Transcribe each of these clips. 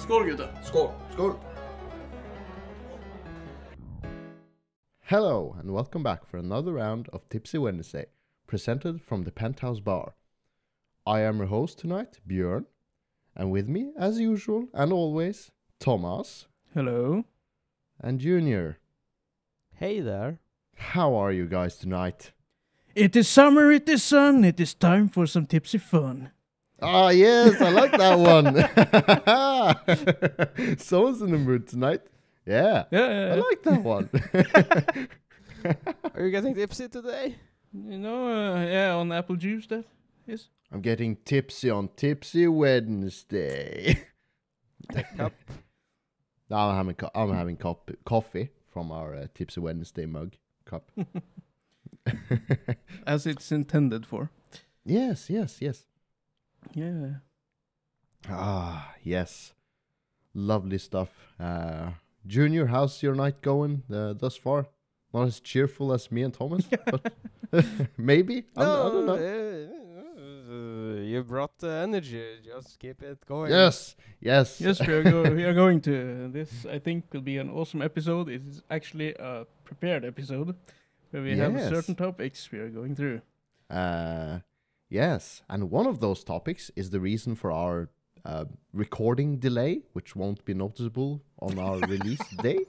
Skål gutta! Skål! Skål! Hello and welcome back for another round of Tipsy Wednesday, presented from the Penthouse Bar. I am your host tonight, Björn, and with me, as usual and always, Thomas. Hello. And Junior. Hey there. How are you guys tonight? It is summer, it is sun, it is time for some tipsy fun. Ah, yes, I like that one. Someone's in the mood tonight. Yeah, Yeah. I like that one. Are you getting tipsy today? You know, on apple juice that is. I'm getting tipsy on Tipsy Wednesday. The cup. No, I'm having coffee from our Tipsy Wednesday mug cup. As it's intended for. Yes. Yeah. Ah, yes. Lovely stuff. Junior, how's your night going thus far? Not as cheerful as me and Thomas, but maybe. I don't know. You brought the energy. Just keep it going. Yes. Yes, we are going to. This, I think, will be an awesome episode. It is actually a prepared episode where we have certain topics we are going through. Yes, and one of those topics is the reason for our recording delay, which won't be noticeable on our release day.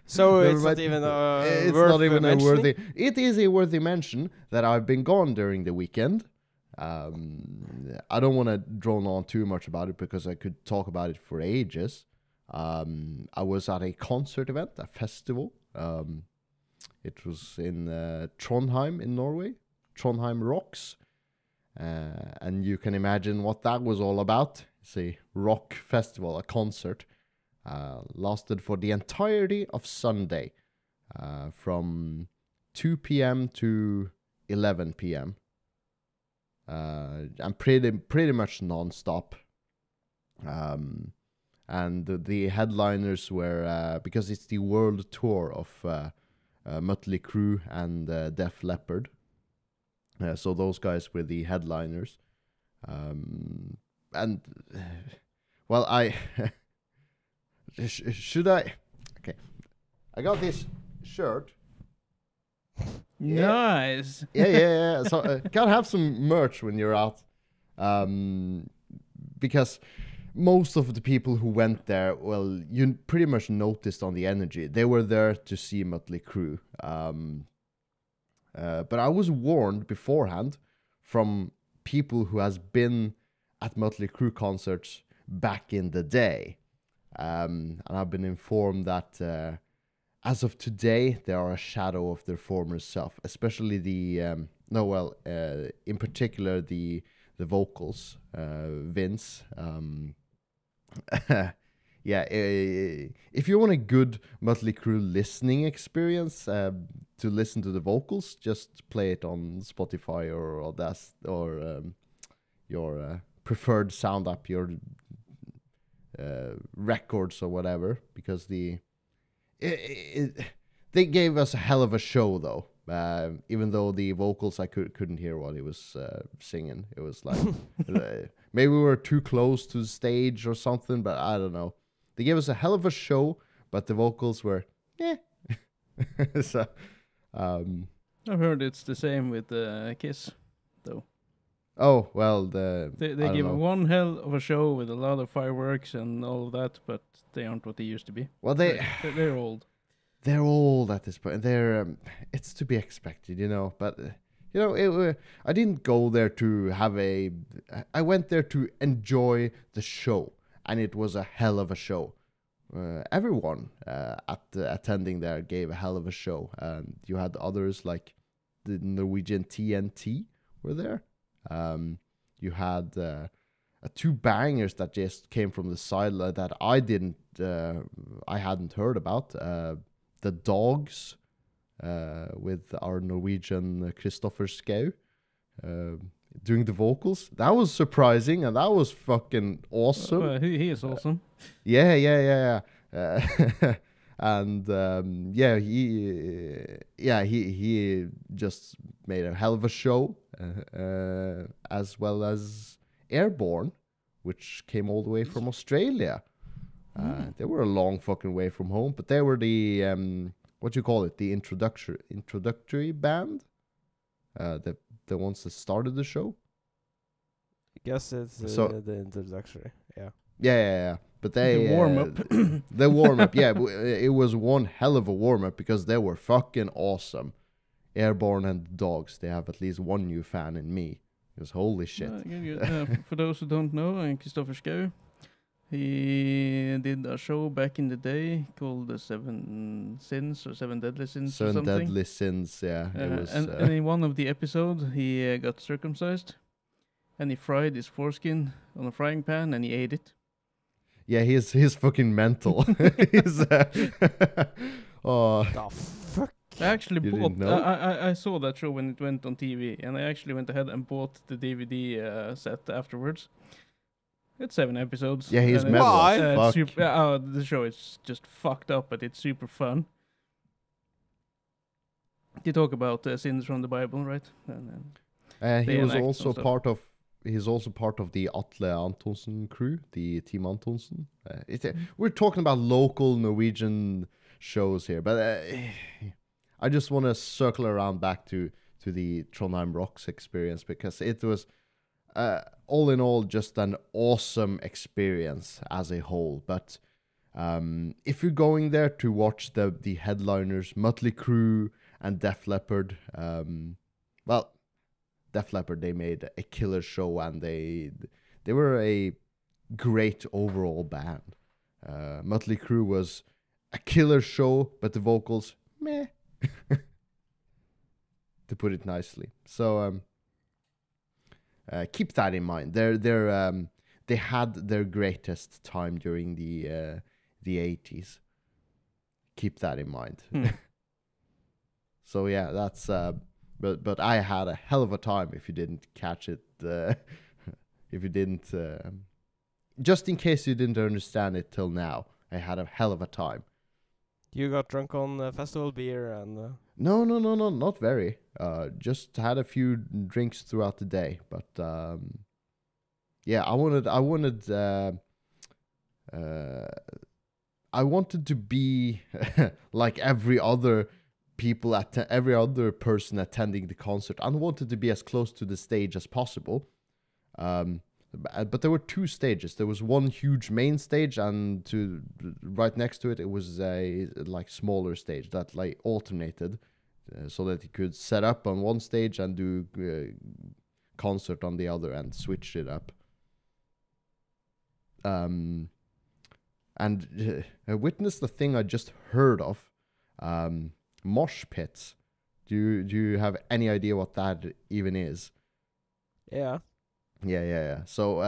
So it's not even worthy. It is a worthy mention that I've been gone during the weekend. I don't want to drone on too much about it because I could talk about it for ages. I was at a concert event, a festival. It was in Trondheim in Norway. Trondheim Rocks. And you can imagine what that was all about. It's a rock festival, a concert. Lasted for the entirety of Sunday. From 2 p.m. to 11 p.m. And pretty much non-stop. And the headliners were, because it's the world tour of Mötley Crüe and Def Leppard. So those guys were the headliners. And, well, should I? Okay. I got this shirt. Nice. Yeah. So gotta have some merch when you're out. Because most of the people who went there, well, you pretty much noticed on the energy. They were there to see Mötley Crüe. But I was warned beforehand from people who has been at Mötley Crüe concerts back in the day. And I've been informed that as of today, they are a shadow of their former self, especially in particular the vocals, Vince. If you want a good Mötley Crüe listening experience, to listen to the vocals, just play it on Spotify or Audacity or your preferred sound app, your records or whatever, because they gave us a hell of a show though. Even though the vocals, I couldn't hear what he was singing. It was like maybe we were too close to the stage or something, but I don't know. They gave us a hell of a show, but the vocals were so I've heard it's the same with Kiss, though. Oh, well, they give one hell of a show with a lot of fireworks and all of that, but they aren't what they used to be. Well, they're old. They're old at this point. They're it's to be expected, you know. But I didn't go there to have I went there to enjoy the show, and it was a hell of a show. Everyone attending there gave a hell of a show. You had others like the Norwegian TNT were there. You had two bangers that just came from the side that I hadn't heard about. The Dogs with our Norwegian Kristoffer Schau doing the vocals. That was surprising, and that was fucking awesome. He is awesome. Yeah. And he just made a hell of a show, as well as Airborne which came all the way from Australia. They were a long fucking way from home, but they were the what you call it, the introductory band, the ones that started the show. I guess it's the introductory. Yeah. Yeah. But they the warm up. The warm up. Yeah, it was one hell of a warm up because they were fucking awesome. Airborne and the Dogs. They have at least one new fan in me. Because holy shit. For those who don't know, Kristoffer Schou, he did a show back in the day called The Seven Sins or Seven Deadly Sins or something. Seven Deadly Sins, yeah. It was, and in one of the episodes, he got circumcised. And he fried his foreskin on a frying pan and he ate it. Yeah, he's fucking mental. He's The fuck? I actually You bought. didn't know? I saw that show when it went on TV, and I actually went ahead and bought the DVD set afterwards. It's 7 episodes. Yeah, he's and metal. Why? Fuck. The show is just fucked up, but it's super fun. They talk about sins from the Bible, right? He they was enact also some stuff. part of. He's also part of the Atle Antonsen crew, the Team Antonsen. We're talking about local Norwegian shows here, but I just want to circle around back to the Trondheim Rocks experience because it was, all in all, just an awesome experience as a whole. But if you're going there to watch the headliners, Mötley Crüe and Def Leppard, well, Def Leppard, they made a killer show and they were a great overall band. Mötley Crüe was a killer show, but the vocals, meh, to put it nicely. So keep that in mind. They had their greatest time during the 80s. Keep that in mind. So yeah, that's. But I had a hell of a time if you didn't catch it. If you didn't, just in case you didn't understand it till now, I had a hell of a time. You got drunk on festival beer and... No, not very. Just had a few drinks throughout the day, but yeah, I wanted to be like every other person attending the concert. I wanted to be as close to the stage as possible. But there were 2 stages. There was one huge main stage, and right next to it, it was a like smaller stage that like alternated, so that you could set up on one stage and do concert on the other and switch it up. And I witnessed the thing I just heard of. Mosh pits. Do you have any idea what that even is? Yeah. Yeah. So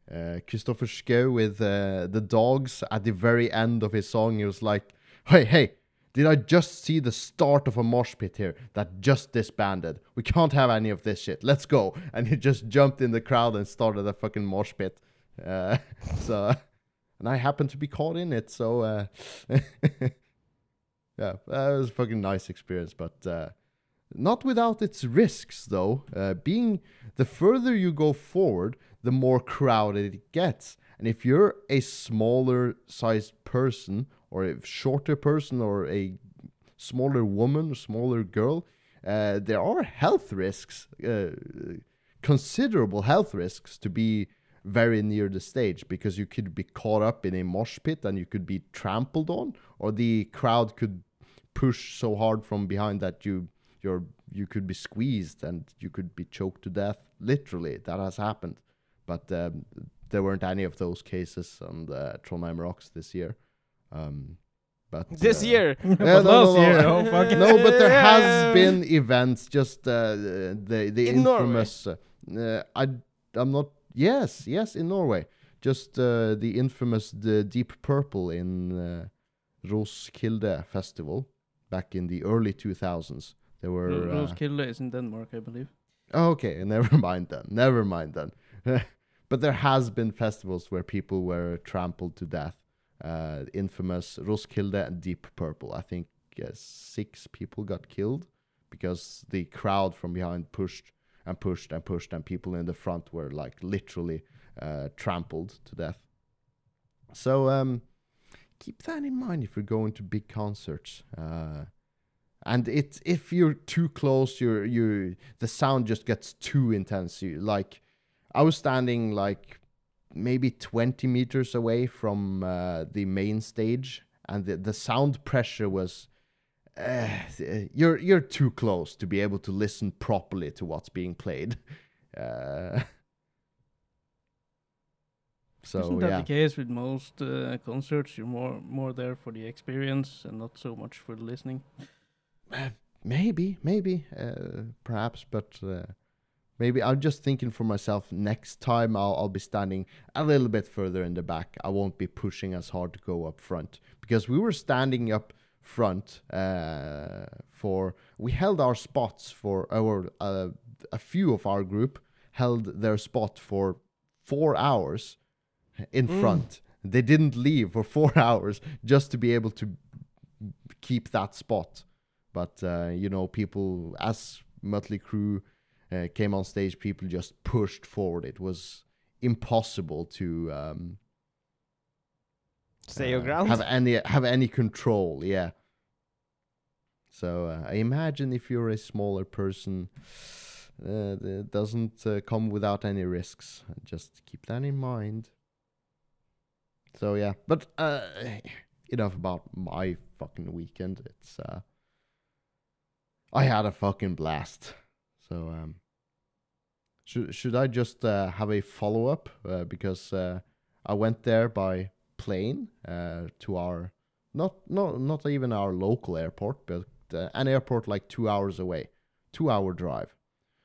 Kristoffer Schou with the Dogs at the very end of his song, he was like, hey, did I just see the start of a mosh pit here that just disbanded? We can't have any of this shit. Let's go. And he just jumped in the crowd and started a fucking mosh pit. So and I happened to be caught in it, so yeah, that was a fucking nice experience, but not without its risks, though. Being the further you go forward, the more crowded it gets. And if you're a smaller sized person, or a shorter person, or a smaller woman, or smaller girl, there are health risks, considerable health risks to be very near the stage, because you could be caught up in a mosh pit and you could be trampled on, or the crowd could push so hard from behind that you could be squeezed and you could be choked to death. Literally, that has happened. But there weren't any of those cases on the Trondheim Rocks this year. But This year! But last year, oh fuck. No, but there has been events. Just the In infamous. I'm not. Yes, in Norway. Just the infamous Deep Purple in Roskilde Festival back in the early 2000s. There were Roskilde is in Denmark, I believe. Okay, never mind then. But there has been festivals where people were trampled to death. Infamous Roskilde and Deep Purple. I think 6 people got killed because the crowd from behind pushed and pushed and pushed, and people in the front were like literally trampled to death. So keep that in mind if you're going to big concerts. And if you're too close, the sound just gets too intense. Like, I was standing like maybe 20 meters away from the main stage, and the sound pressure was you're too close to be able to listen properly to what's being played. So isn't that the case with most concerts? You're more there for the experience and not so much for the listening. Maybe, perhaps, but maybe I'm just thinking for myself. Next time I'll be standing a little bit further in the back. I won't be pushing as hard to go up front, because we were standing up front we held our spots for a few of our group held their spot for 4 hours in front. They didn't leave for 4 hours just to be able to keep that spot. But people, as Mötley Crüe came on stage, people just pushed forward. It was impossible to stay your ground, have any control. Yeah. So I imagine if you're a smaller person, it doesn't come without any risks. Just keep that in mind. So yeah, but enough about my fucking weekend. It's I had a fucking blast. So should I just have a follow up because I went there by plane to our not even our local airport, but an airport like 2 hours away, 2-hour drive.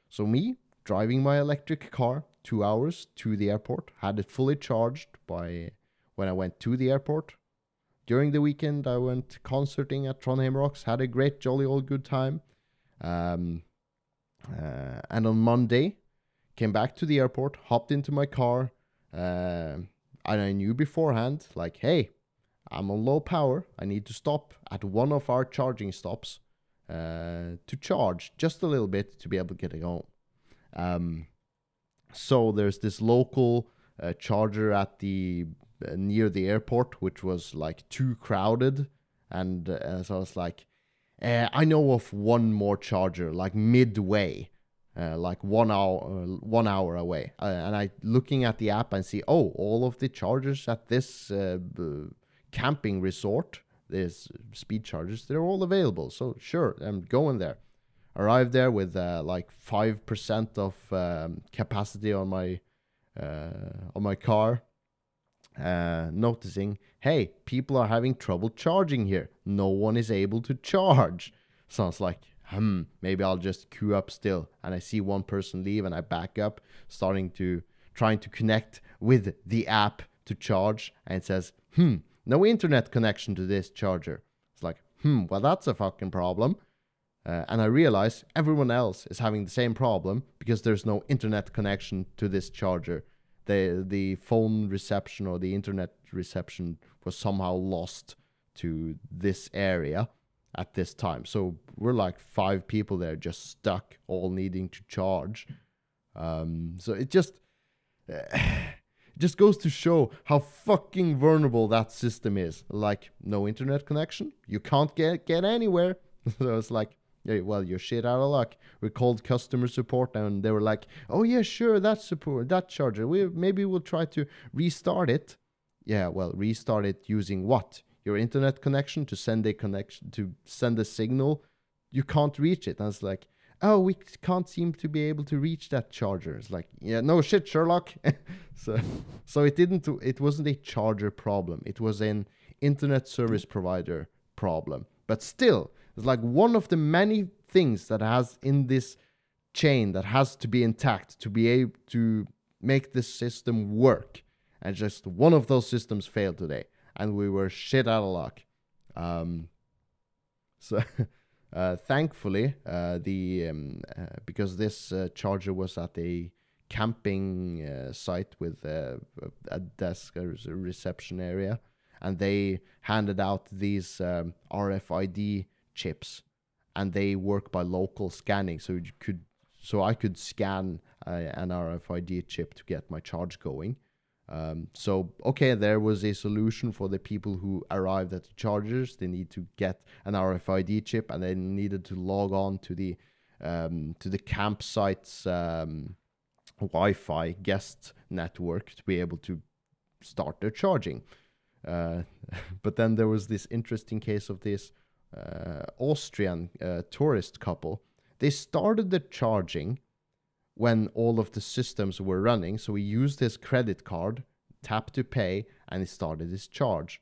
So me driving my electric car 2 hours to the airport, had it fully charged by when I went to the airport. During the weekend, I went concerting at Trondheim Rocks, had a great jolly old good time. And on Monday, came back to the airport, hopped into my car, and I knew beforehand, like, hey, I'm on low power. I need to stop at one of our charging stops to charge just a little bit to be able to get it home. So there's this local charger at the near the airport, which was like too crowded, and so I was like, I know of one more charger, like midway, like 1 hour away. And I looking at the app and see, all of the chargers at this camping resort, there's speed chargers, they're all available. So sure, I'm going there. Arrived there with like 5% of capacity on my car. Noticing, hey, people are having trouble charging here. No one is able to charge. So I was like, maybe I'll just queue up still. And I see one person leave and I back up, trying to connect with the app to charge. And it says, no internet connection to this charger. It's like, well, that's a fucking problem. And I realize everyone else is having the same problem because there's no internet connection to this charger. The phone reception or the internet reception was somehow lost to this area at this time. So we're like 5 people there just stuck, all needing to charge. So it just goes to show how fucking vulnerable that system is. Like, no internet connection, you can't get anywhere. So it's like, yeah, well, you're shit out of luck. We called customer support and they were like, oh yeah, sure, that charger. Maybe we'll try to restart it. Yeah, well, restart it using what? Your internet connection to send a signal. You can't reach it. And it's like, oh, we can't seem to be able to reach that charger. It's like, yeah, no shit, Sherlock. so it wasn't a charger problem. It was an internet service provider problem. But still, it's like one of the many things that has in this chain that has to be intact to be able to make this system work. And just one of those systems failed today. And we were shit out of luck. So thankfully, because this charger was at a camping site with a desk, a reception area, and they handed out these RFID chips, and they work by local scanning, so you could so I could scan an RFID chip to get my charge going. So, okay, there was a solution for the people who arrived at the chargers. They need to get an RFID chip, and they needed to log on to the campsite's Wi-Fi guest network to be able to start their charging. But then there was this interesting case of this Austrian tourist couple. They started the charging when all of the systems were running, so he used his credit card, tap to pay, and he started his charge.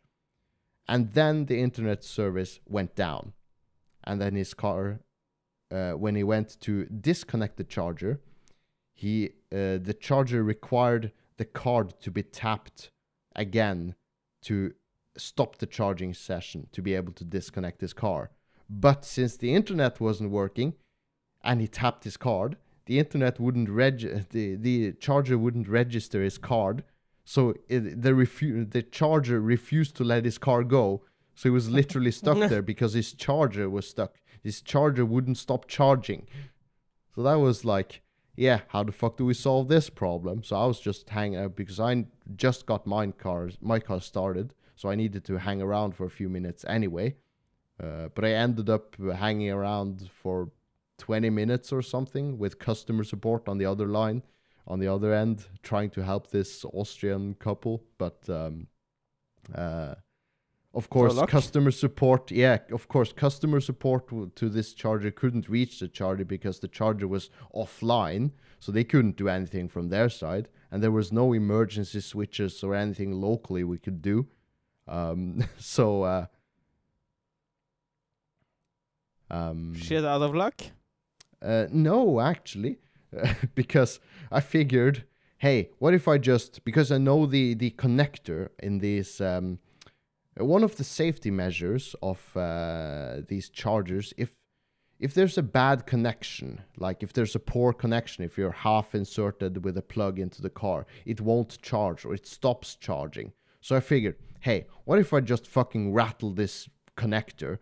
And then the internet service went down. And then his car, when he went to disconnect the charger, the charger required the card to be tapped again to stop the charging session to be able to disconnect his car. But since the internet wasn't working and he tapped his card, the internet wouldn't the charger wouldn't register his card, so the charger refused to let his car go. So he was literally stuck there because his charger was stuck. His charger wouldn't stop charging. So that was like, yeah, how the fuck do we solve this problem? So I was just hanging out because I just got my car started, so I needed to hang around for a few minutes anyway. But I ended up hanging around for 20 minutes or something with customer support on the other line, on the other end, trying to help this Austrian couple. But of course, customer support to this charger couldn't reach the charger because the charger was offline, so they couldn't do anything from their side, and there was no emergency switches or anything locally we could do. Shit out of luck? No, actually, because I figured, hey, what if I just, because I know the connector in these, one of the safety measures of these chargers, if there's a bad connection, like if there's a poor connection, if you're half inserted with a plug into the car, it won't charge or it stops charging. So I figured, hey, what if I just fucking rattle this connector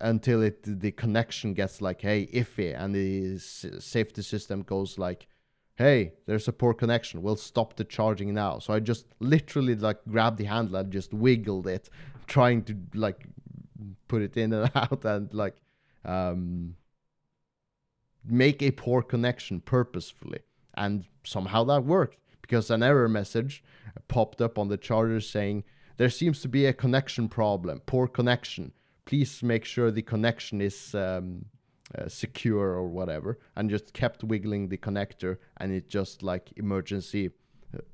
until the connection gets like, hey, iffy, and the safety system goes like, hey, there's a poor connection, we'll stop the charging now. So I just literally like grabbed the handle and just wiggled it, trying to like put it in and out and like make a poor connection purposefully. And somehow that worked, because an error message popped up on the charger saying, there seems to be a connection problem, poor connection. Please make sure the connection is secure or whatever, and just kept wiggling the connector, and it just like emergency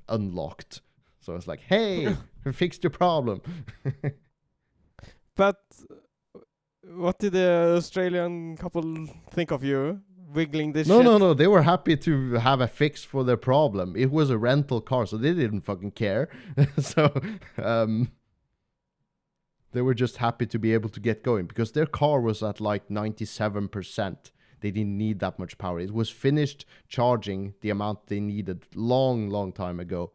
unlocked. So it's like, hey, we fixed your problem. But what did the Australian couple think of you wiggling this shit? No, they were happy to have a fix for their problem. It was a rental car, so they didn't fucking care. So they were just happy to be able to get going, because their car was at like 97%. They didn't need that much power. It was finished charging the amount they needed long time ago.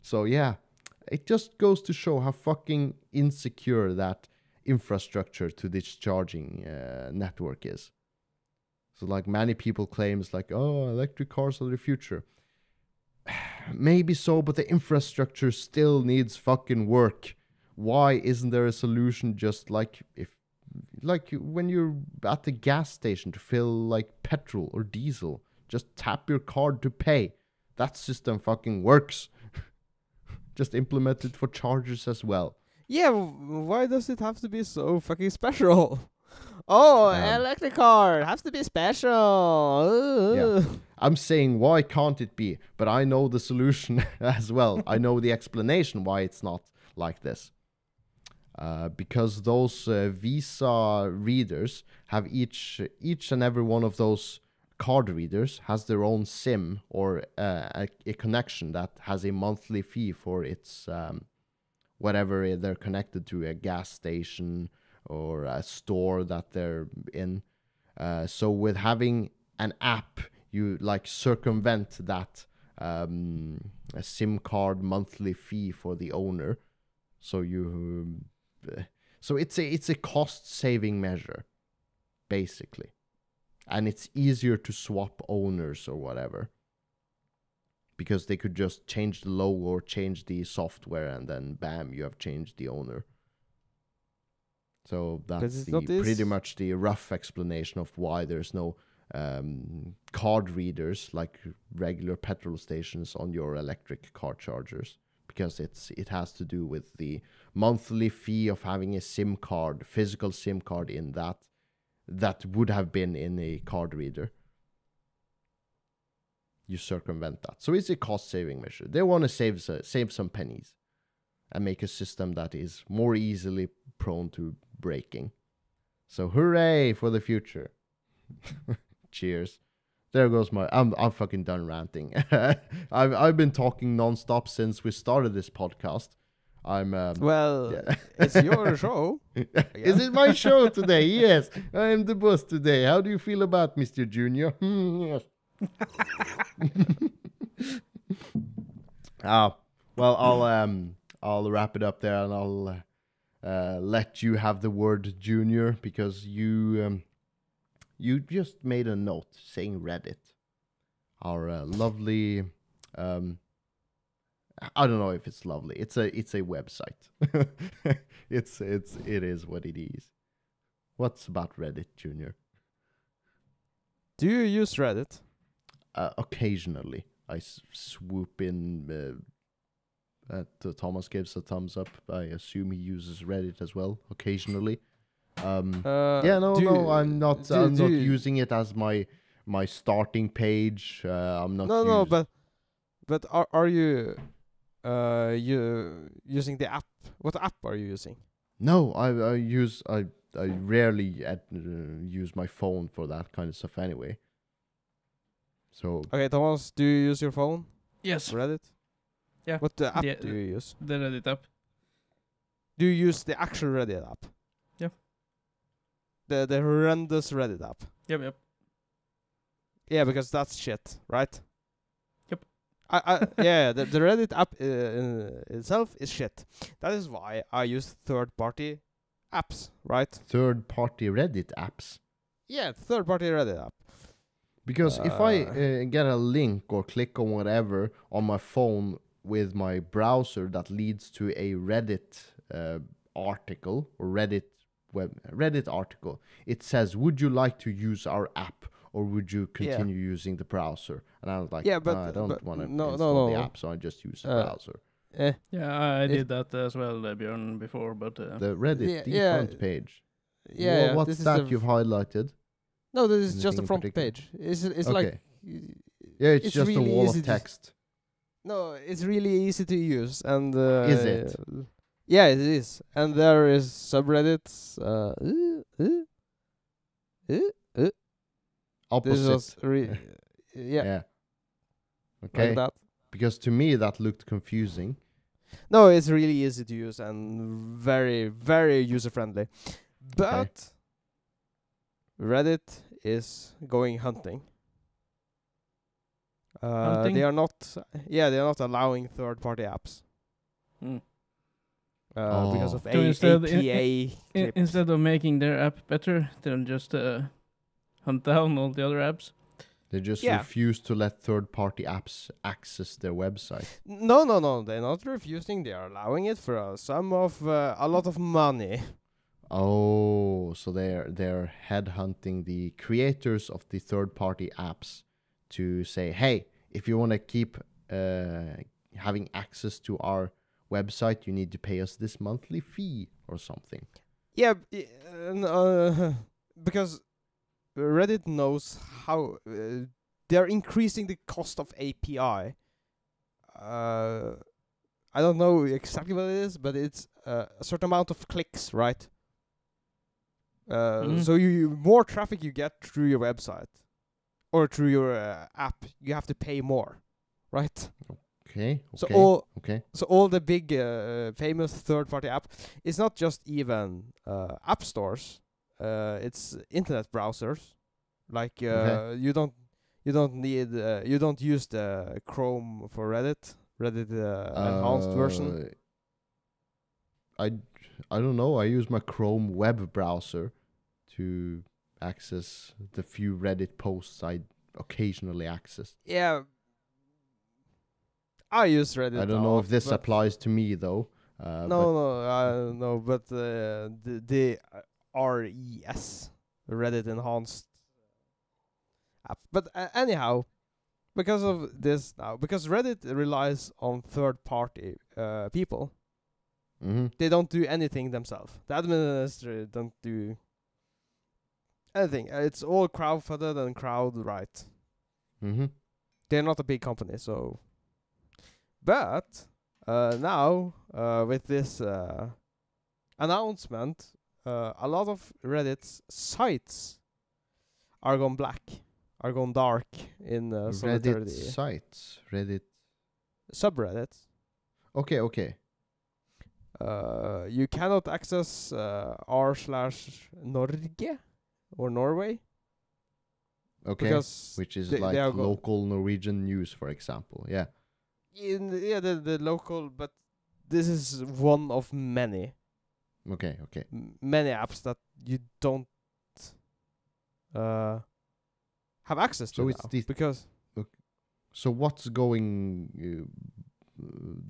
So yeah, it just goes to show how fucking insecure that infrastructure to this charging network is. So like many people claims like, oh, electric cars are the future. Maybe so, but the infrastructure still needs fucking work. Why isn't there a solution just like when you're at the gas station to fill like petrol or diesel, just tap your card to pay. That system fucking works. Just implement it for chargers as well. Yeah, why does it have to be so fucking special? Oh, electric car has to be special. Yeah. I'm saying, why can't it be? But I know the solution as well. I know the explanation why it's not like this. Because those Visa readers have each and every one of those card readers has their own SIM or a connection that has a monthly fee for its whatever they're connected to, a gas station or a store that they're in. So with having an app, you like circumvent that a SIM card monthly fee for the owner. So it's a cost saving measure. basically. And it's easier to swap owners or whatever. Because they could just change the logo or change the software, and then bam, you have changed the owner. So that's pretty much the rough explanation of why there's no card readers like regular petrol stations on your electric car chargers, because it has to do with the monthly fee of having a SIM card, physical SIM card in that would have been in a card reader. You circumvent that. So it's a cost-saving measure. They want to save some pennies and make a system that is more easily prone to breaking. So hooray for the future. Cheers. There goes my... I'm fucking done ranting. I've been talking non-stop since we started this podcast. It's your show. Is it my show today? Yes, I am the boss today. How do you feel about Mr. Junior? Yes. Well, I'll wrap it up there, and I'll let you have the word, Junior, because you just made a note saying Reddit, our lovely. I don't know if it's lovely. It's a website. It is what it is. What's about Reddit, Junior? Do you use Reddit? Occasionally, I swoop in. Thomas gives a thumbs up. I assume he uses Reddit as well. Occasionally. I'm not using it as my starting page. I'm not. No, but are you using the app? What app are you using? No, I rarely use my phone for that kind of stuff anyway. So okay, Thomas, do you use your phone? Yes. Reddit? Yeah. What app do you use? The Reddit app. Do you use the actual Reddit app? Yeah. The horrendous Reddit app? Yep. Yeah, because that's shit, right? Yep. The Reddit app itself is shit. That is why I use third-party apps, right? Third-party Reddit apps? Yeah, third-party Reddit app. Because if I get a link or click on whatever on my phone with my browser that leads to a Reddit article or Reddit article, it says, "Would you like to use our app, or would you continue using the browser?" And I was like, "No, I don't want to install the app, so I just use the browser." Yeah, I did that as well, Björn, before, but the Reddit front page. Yeah, what's that you've highlighted? No, this is just a front page. It's okay. Like it's just really a wall of text. No, it's really easy to use, and is it? Yeah, it is. And there is subreddits. Opposite. Yeah. Okay. Like that. Because to me that looked confusing. No, it's really easy to use and very, very user friendly. But Reddit is going hunting. Hunting? They are not allowing third-party apps. Because of APA. Instead of making their app better, they'll just hunt down all the other apps. They just refuse to let third-party apps access their website. No. They're not refusing. They are allowing it for a sum of a lot of money. Oh, so they're headhunting the creators of the third-party apps to say, hey, if you want to keep having access to our website, you need to pay us this monthly fee or something. Yeah, because Reddit knows how they're increasing the cost of API. I don't know exactly what it is, but it's a certain amount of clicks, right? So you more traffic you get through your website or through your app, you have to pay more, right? Okay. So all the big famous third-party app, it's not just even app stores. It's internet browsers. Like you don't use the Chrome for Reddit enhanced version. I don't know. I use my Chrome web browser to access the few Reddit posts I occasionally access. Yeah, I use Reddit. I don't know if this but applies to me though. no, but the RES, Reddit Enhanced app. But anyhow, because of this now, because Reddit relies on third-party people, they don't do anything themselves. The administrator don't do anything. It's all crowd-funded and crowd-write. They're not a big company, so. But now, with this announcement, a lot of Reddit's sites are gone black, are gone dark in Reddit sites, Reddit subreddits. Okay. You cannot access r/Norge or Norway. Okay, because which is like local Norwegian news, for example. Yeah. The local, but this is one of many. Okay. Many apps that you don't have access to now, because. So what's going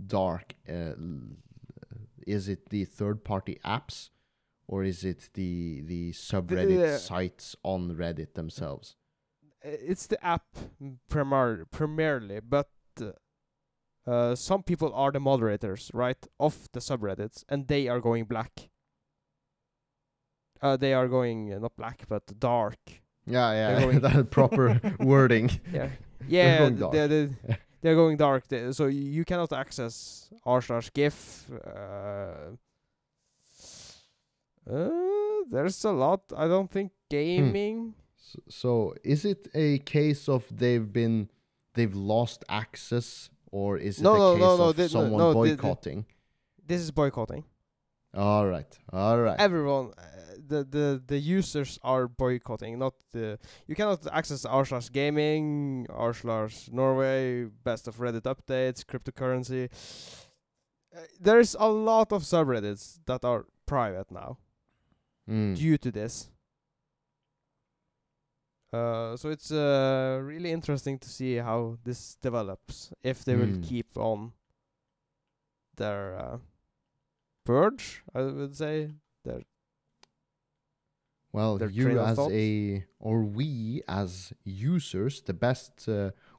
dark? Is it the third-party apps, or is it the subreddit sites on Reddit themselves? It's the app primarily, but some people are the moderators, right, of the subreddits, and they are going black. They are going not black, but dark. Yeah, that proper wording. Yeah, they're going dark. So you cannot access r/GIF. There's a lot. I don't think gaming. So is it a case of they've lost access, or is it a case of someone boycotting? This is boycotting. All right. Everyone, the users are boycotting. Not the. You cannot access r/gaming, r/Norway, best of Reddit updates, cryptocurrency. There's a lot of subreddits that are private now, due to this. So it's really interesting to see how this develops, if they will keep on their purge, I would say. We as users, the best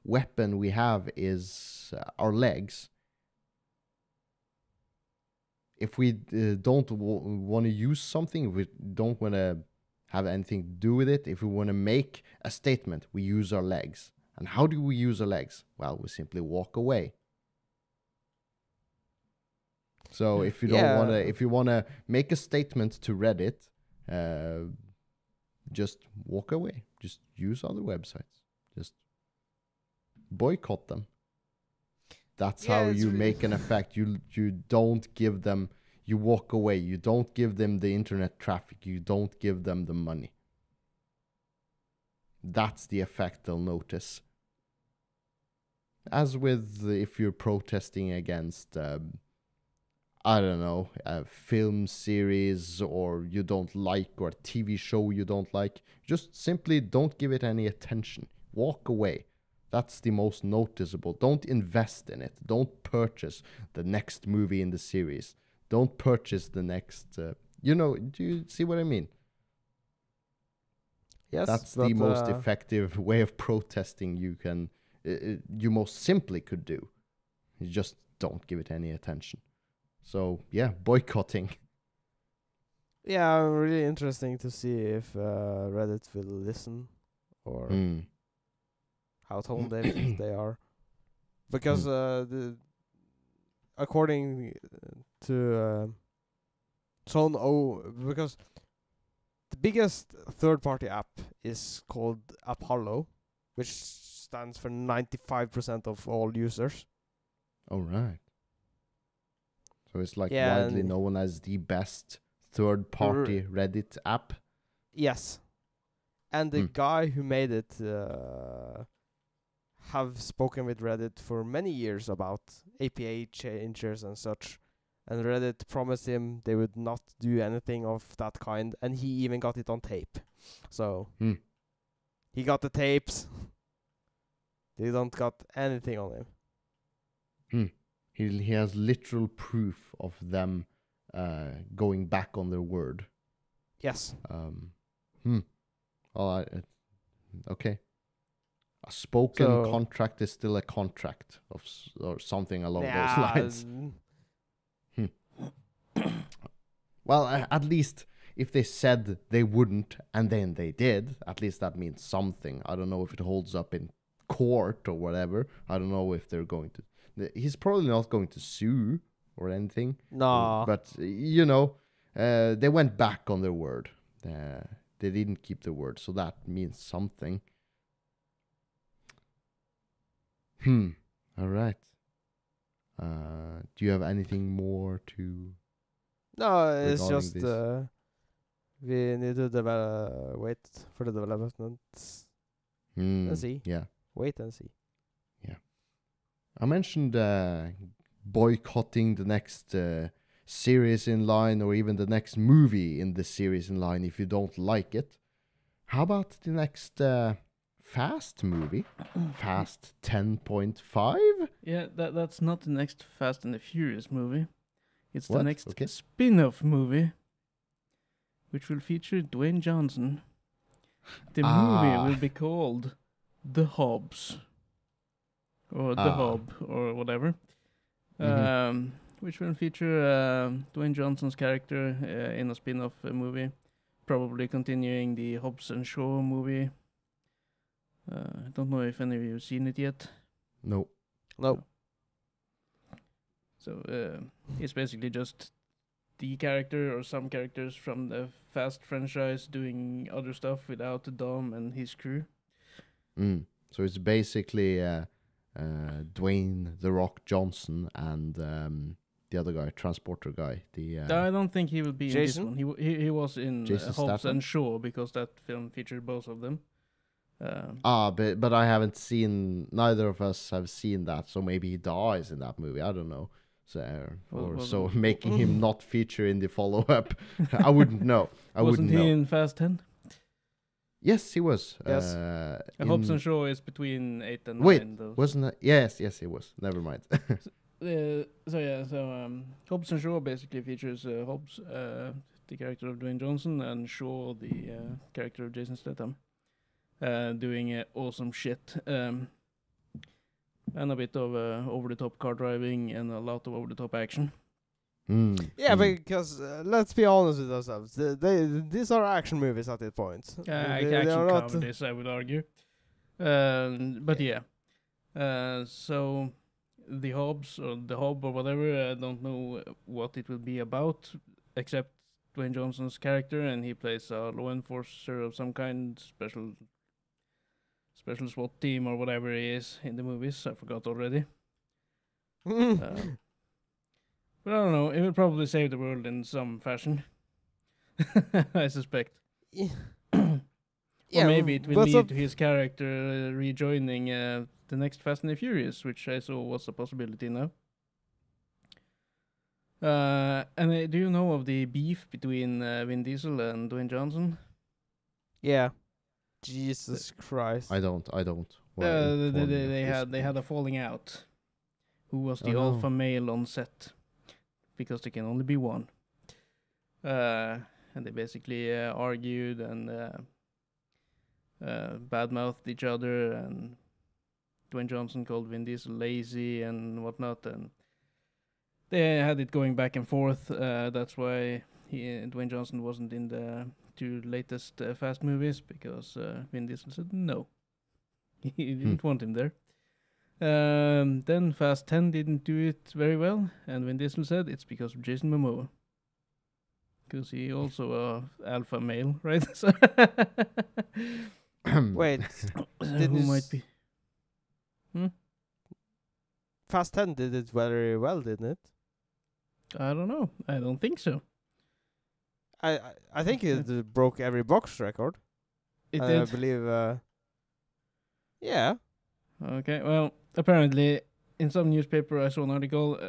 weapon we have is our legs. If we don't want to use something, we don't want to have anything to do with it. If we want to make a statement, we use our legs. And how do we use our legs? Well, we simply walk away. So if you if you want to make a statement to Reddit, just walk away. Just use other websites. Just boycott them. That's how you make an effect. You don't give them. You walk away. You don't give them the internet traffic. You don't give them the money. That's the effect they'll notice. As with if you're protesting against, I don't know, a film series or you don't like, or a TV show you don't like, just simply don't give it any attention. Walk away. That's the most noticeable. Don't invest in it. Don't purchase the next movie in the series. Don't purchase the next, do you see what I mean? Yes. That's the most effective way of protesting you most simply could do. You just don't give it any attention. So, yeah, boycotting. Yeah, really interesting to see if Reddit will listen or how tone deaf they are. Because according to because the biggest third-party app is called Apollo, which stands for 95% of all users. Oh, right. So it's widely known as the best third-party Reddit app? Yes. And the guy who made it have spoken with Reddit for many years about API changes and such. And Reddit promised him they would not do anything of that kind. And he even got it on tape. So he got the tapes. They don't got anything on him. He has literal proof of them going back on their word. Yes. Well, okay. A spoken contract is still a contract or something along those lines. Well, at least if they said they wouldn't and then they did, at least that means something. I don't know if it holds up in court or whatever. I don't know if they're going to. He's probably not going to sue or anything. No. But, they went back on their word. They didn't keep their word, so that means something. All right. Do you have anything more to... No, it's just this? we need to wait for the development. And see. Yeah. Wait and see. Yeah. I mentioned boycotting the next series in line or even the next movie in the series in line if you don't like it. How about the next Fast movie? Fast 10.5? Yeah, that's not the next Fast and the Furious movie. It's What? the next Okay. spin-off movie, which will feature Dwayne Johnson. The movie will be called The Hobbs. Or The Hob, or whatever. Which will feature Dwayne Johnson's character in a spin-off movie. Probably continuing the Hobbs and Shaw movie. I don't know if any of you have seen it yet. No. So it's basically just the character or some characters from the Fast franchise doing other stuff without Dom and his crew. So it's basically Dwayne The Rock Johnson and the other guy, transporter guy. I don't think he will be Jason? in this one. He was in Jason Hobbs Statham? and Shaw because that film featured both of them. But I haven't seen. Neither of us have seen that, so maybe he dies in that movie. I don't know. So making him not feature in the follow-up, I wouldn't know. Wasn't he know. in Fast 10? Yes, he was. Yes. Hobbs and Shaw is between 8 and 9. Wait, Those. wasn't that? Yes, he was. Never mind. Hobbs and Shaw basically features Hobbs, the character of Dwayne Johnson, and Shaw, the character of Jason Statham, doing awesome shit. And a bit of over-the-top car driving and a lot of over-the-top action. Yeah, because let's be honest with ourselves. These are action movies at this point. Action comedies, I would argue. But yeah. So the Hobbs or the Hob or whatever, I don't know what it will be about, except Dwayne Johnson's character, and he plays a law enforcer of some kind, special SWAT team or whatever he is in the movies. I forgot already. But I don't know. It will probably save the world in some fashion. I suspect. Yeah. Or maybe it will lead to his character rejoining the next Fast and the Furious, which I saw was a possibility now. And do you know of the beef between Vin Diesel and Dwayne Johnson? Yeah. Jesus Christ. I don't. They had a falling out. Who was the alpha male on set? Because there can only be one. And they basically argued and badmouthed each other, and Dwayne Johnson called Vin Diesel lazy and whatnot, and they had it going back and forth. That's why Dwayne Johnson wasn't in the two latest Fast movies, because Vin Diesel said no. He didn't want him there. Then Fast 10 didn't do it very well, and Vin Diesel said it's because of Jason Momoa. Because he also a alpha male, right? So Wait. who might be? Fast 10 did it very well, didn't it? I don't know. I don't think so. I think it broke every box record. It I did. believe. Yeah. Okay, well, apparently in some newspaper I saw an article,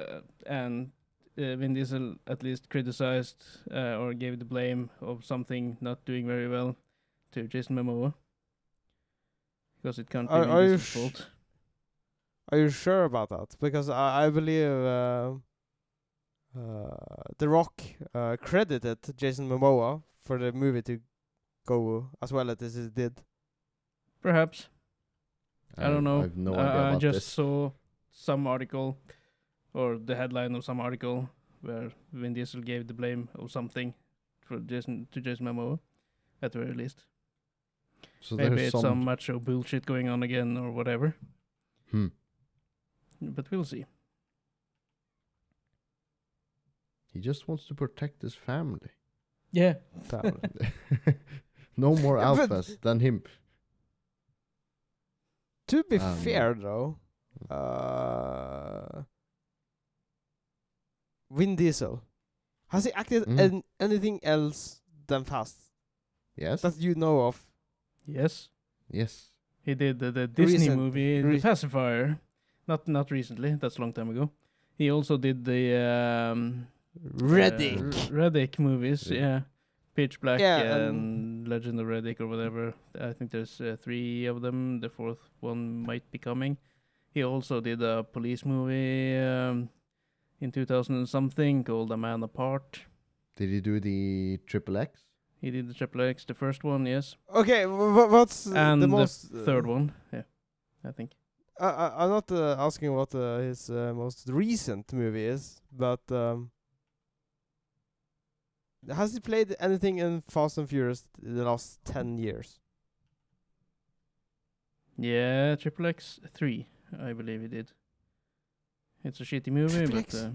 and Vin Diesel at least criticized or gave the blame of something not doing very well to Jason Momoa. Because it can't be Are Vin you Diesel's fault. Are you sure about that? Because I believe The Rock credited Jason Momoa for the movie to go as well as it did. Perhaps. I don't know. I have no idea I about just this. saw some article, or the headline of some article, where Vin Diesel gave the blame of something to Jason Momoa, at the very least. So Maybe there's it's some macho bullshit going on again, or whatever. But we'll see. He just wants to protect his family. Yeah. No more Yeah, but- alphas than him. To be Um, fair, though, Vin Diesel, has he acted Mhm. in anything else than Fast Yes. that you know of? Yes. Yes. He did the Disney Recent- movie, The rec- Pacifier. Not recently. That's a long time ago. He also did the Reddick. Reddick movies. Yeah. Yeah. Pitch Black Yeah, and Legend of Reddick or whatever. I think there's 3 of them. The 4th one might be coming. He also did a police movie in 2000 and something called A Man Apart. Did he do the Triple X? He did the Triple X, the first one, yes, Okay, what's and the most third one. Yeah, I think. I'm not asking what his most recent movie is, but has he played anything in Fast and Furious the last 10 years? Yeah, Triple X 3, I believe he did. It's a shitty movie, Triple but X?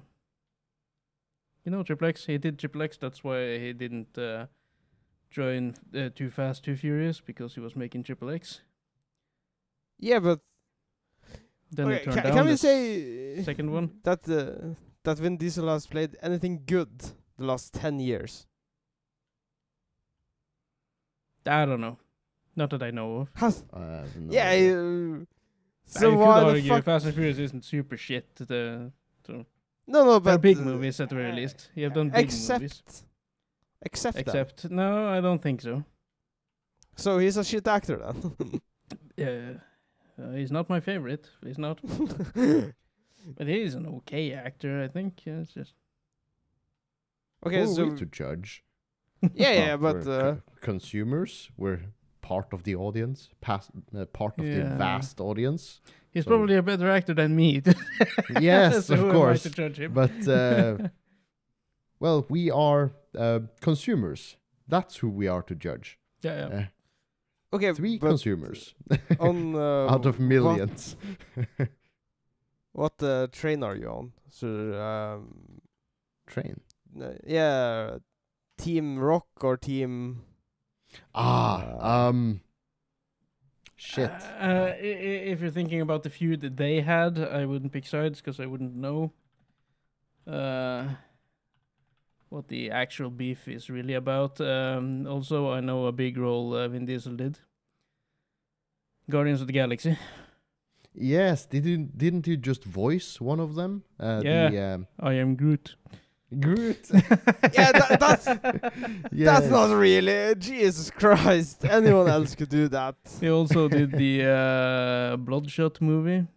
you know Triple X. He did Triple X. That's why he didn't join Too Fast, Too Furious, because he was making Triple X. Yeah, but Then he okay, turned down can we the say second one. that that Vin Diesel has played anything good the last 10 years? I don't know. Not that I know of. Has I have no yeah. idea. So you why could the argue fuck? Fast and Furious isn't super shit. No, They're but big movies at the very least. You have done big movies. Except that. Except, no, I don't think so. So he's a shit actor then. He's not my favorite. He's not. But he's an okay actor, I think. Yeah, it's just. Okay, Who are so we to judge? yeah, Oh, but we're consumers. We're part of the audience, part of the Yeah. vast audience. He's So- probably a better actor than me. Yes, So of who am I course. to judge him? But well, we are consumers. That's who we are to judge. yeah. Uh, okay, 3 but consumers on out of millions. What train are you on? So Train. yeah, Team Rock or Team? Shit. If you're thinking about the feud that they had, I wouldn't pick sides because I wouldn't know what the actual beef is really about. Also, I know a big role Vin Diesel did. Guardians of the Galaxy. Yes, didn't you just voice one of them? Yeah. The I am Groot. Groot. Yeah, that's Yes. that's not really. Jesus Christ! Anyone else could do that. He also did the Bloodshot movie,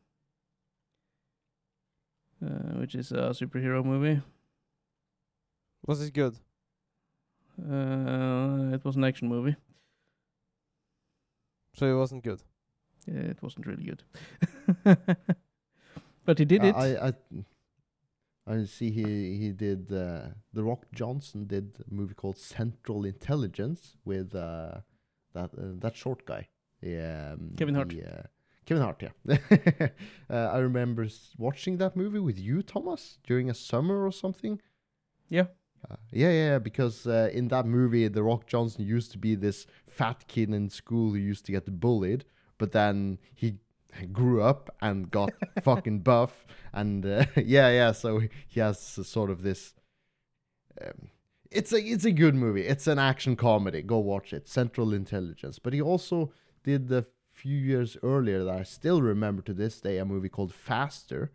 which is a superhero movie. Was it good? It was an action movie. So it wasn't good. Yeah, it wasn't really good. But he did it. I see he did The Rock Johnson did a movie called Central Intelligence with that short guy. Yeah, Kevin Hart. Kevin Hart, yeah. I remember watching that movie with you, Thomas, during a summer or something. Yeah. Yeah, because in that movie, The Rock Johnson used to be this fat kid in school who used to get bullied, but then he grew up and got fucking buff, and so he has sort of this. It's a good movie. It's an action comedy. Go watch it. Central Intelligence. But he also did a few years earlier that I still remember to this day, a movie called Faster,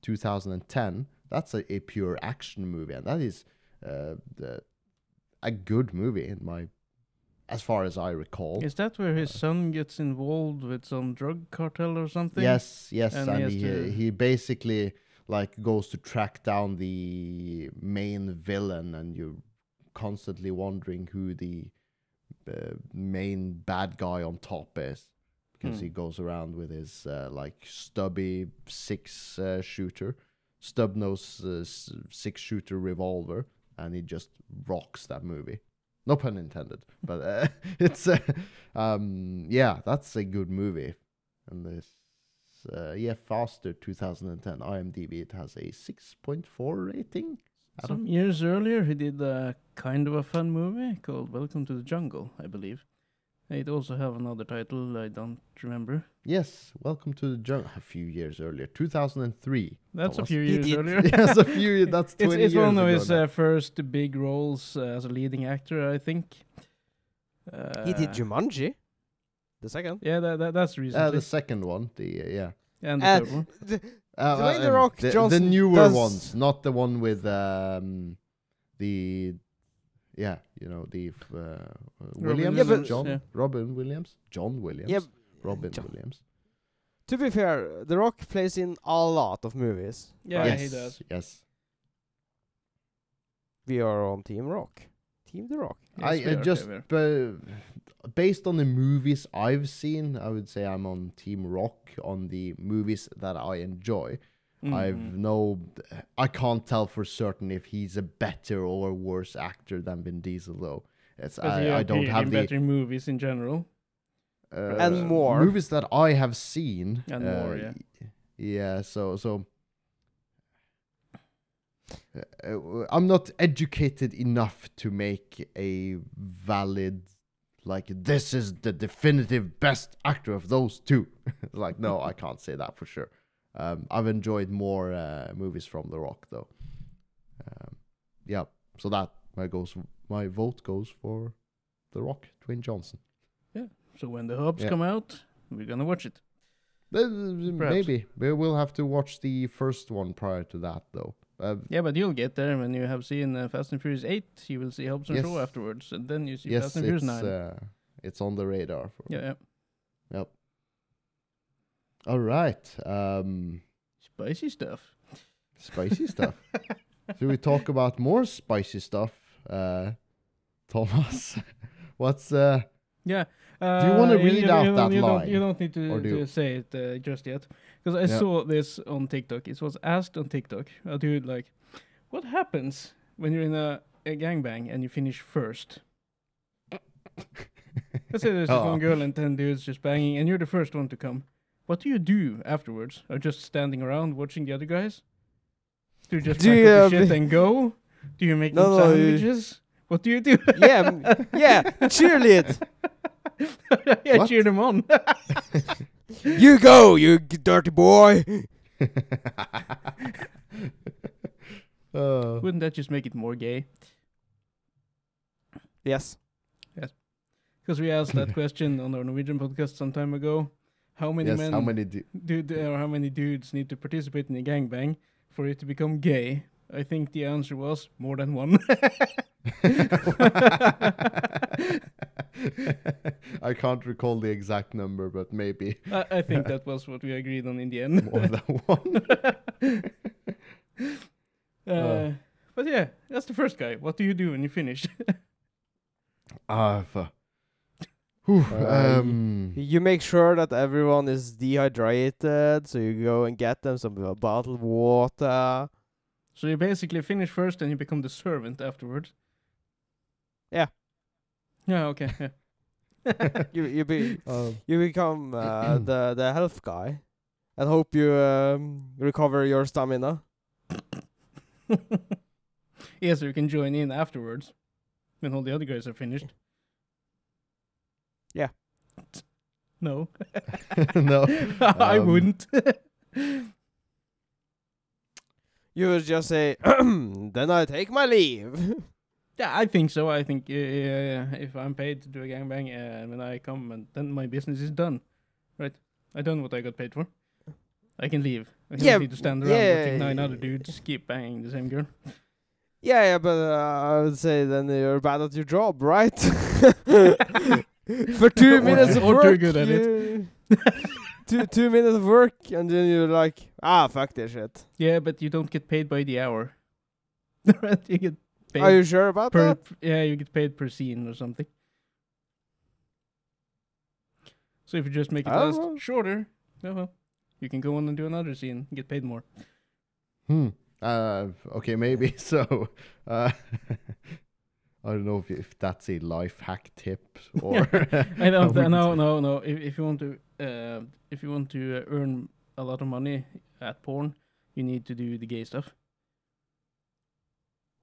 2010. That's a pure action movie, and that is a good movie in my as far as I recall. Is that where his son gets involved with some drug cartel or something? Yes, And and he has to- he basically like goes to track down the main villain, and you're constantly wondering who the main bad guy on top is, because he goes around with his like stubby stub nose 6-shooter revolver, and he just rocks that movie. No pun intended, but it's yeah, that's a good movie. And this Faster 2010 IMDb, it has a 6.4 rating. Some years earlier, he did a kind of a fun movie called Welcome to the Jungle, I believe. It also have another title I don't remember. Yes, Welcome to the Jungle. A few years earlier, 2003. That's a Thomas. few years earlier. Yes, a few. That's 20 it's years one of ago his now. first big roles as a leading actor, I think. He did Jumanji, the second. Yeah, that's recently. The second one. Yeah. And the third one. Dwayne The Rock the Johnson newer does- ones, not the one with Williams, Yeah, but- John, yeah. Robin Williams, John Williams, Yeah, Robin John. Williams. To be fair, The Rock plays in a lot of movies. Yeah, yes, he does. Yes. We are on Team Rock. Team The Rock. Yes, we I are, just okay, based on the movies I've seen, I would say I'm on Team Rock on the movies that I enjoy. I can't tell for certain if he's a better or worse actor than Vin Diesel, though. I don't have the better movies in general. And more. movies that I have seen. And more, yeah. Yeah, so I'm not educated enough to make a valid, like, this is the definitive best actor of those two. Like, no, I can't say that for sure. I've enjoyed more movies from The Rock, though. Yeah, so that my vote goes for The Rock, Dwayne Johnson. So when the Hobbs Yeah. come out, we're gonna watch it. Maybe we will have to watch the first one prior to that, though. Yeah, but you'll get there when you have seen Fast and Furious 8. You will see Hobbs and Yes. Shaw afterwards, and then you see Yes, Fast and Furious 9. it's on the radar. Yeah. Yep. All right. Spicy stuff. Spicy stuff. Should we talk about more spicy stuff, Thomas? What's Yeah. Do you wanna read out that line? You don't need Or do to you? say it just yet. Because I Yeah. saw this on TikTok. It was asked on TikTok. A dude like, what happens when you're in a gangbang and you finish first? Let's say there's just one girl and 10 dudes just banging, and you're the first one to come. What do you do afterwards? Are you just standing around watching the other guys? Do you just Do pack you, up your shit and go? Do you make them No, you- sandwiches? What do you do? yeah, cheerlead. Yeah, What? cheer them on. You go, you dirty boy. Wouldn't that just make it more gay? Yes. Because we asked that question on our Norwegian podcast some time ago. How many yes, men how many how many dudes need to participate in a gangbang for it to become gay? I think the answer was more than one. I can't recall the exact number, but maybe I think that was what we agreed on in the end. more than one. But yeah, that's the first guy. What do you do when you finish? You make sure that everyone is dehydrated, so you go and get them some bottled water. So you basically finish first and you become the servant afterwards. Yeah. Yeah, okay. Yeah. You become the health guy, and hope you recover your stamina. Yeah, so you can join in afterwards when all the other guys are finished. Yeah. No. No. I wouldn't. You would just say, then I take my leave. Yeah, I think so. I think if I'm paid to do a gangbang, when I come, and then my business is done. Right? I done what I got paid for. I can leave. I don't need to stand around watching 9 other dudes keep banging the same girl. Yeah, but I would say then you're bad at your job, right? For 2 minutes of or work, too good at it. 2 minutes of work, and then you're like, fuck this shit. Yeah, but you don't get paid by the hour. You get paid Are you sure about that? Yeah, you get paid per scene or something. So if you just make it last shorter, well, you can go on and do another scene, get paid more. Okay, maybe so. I don't know if that's a life hack tip or. I don't. No. If you want to earn a lot of money at porn, you need to do the gay stuff.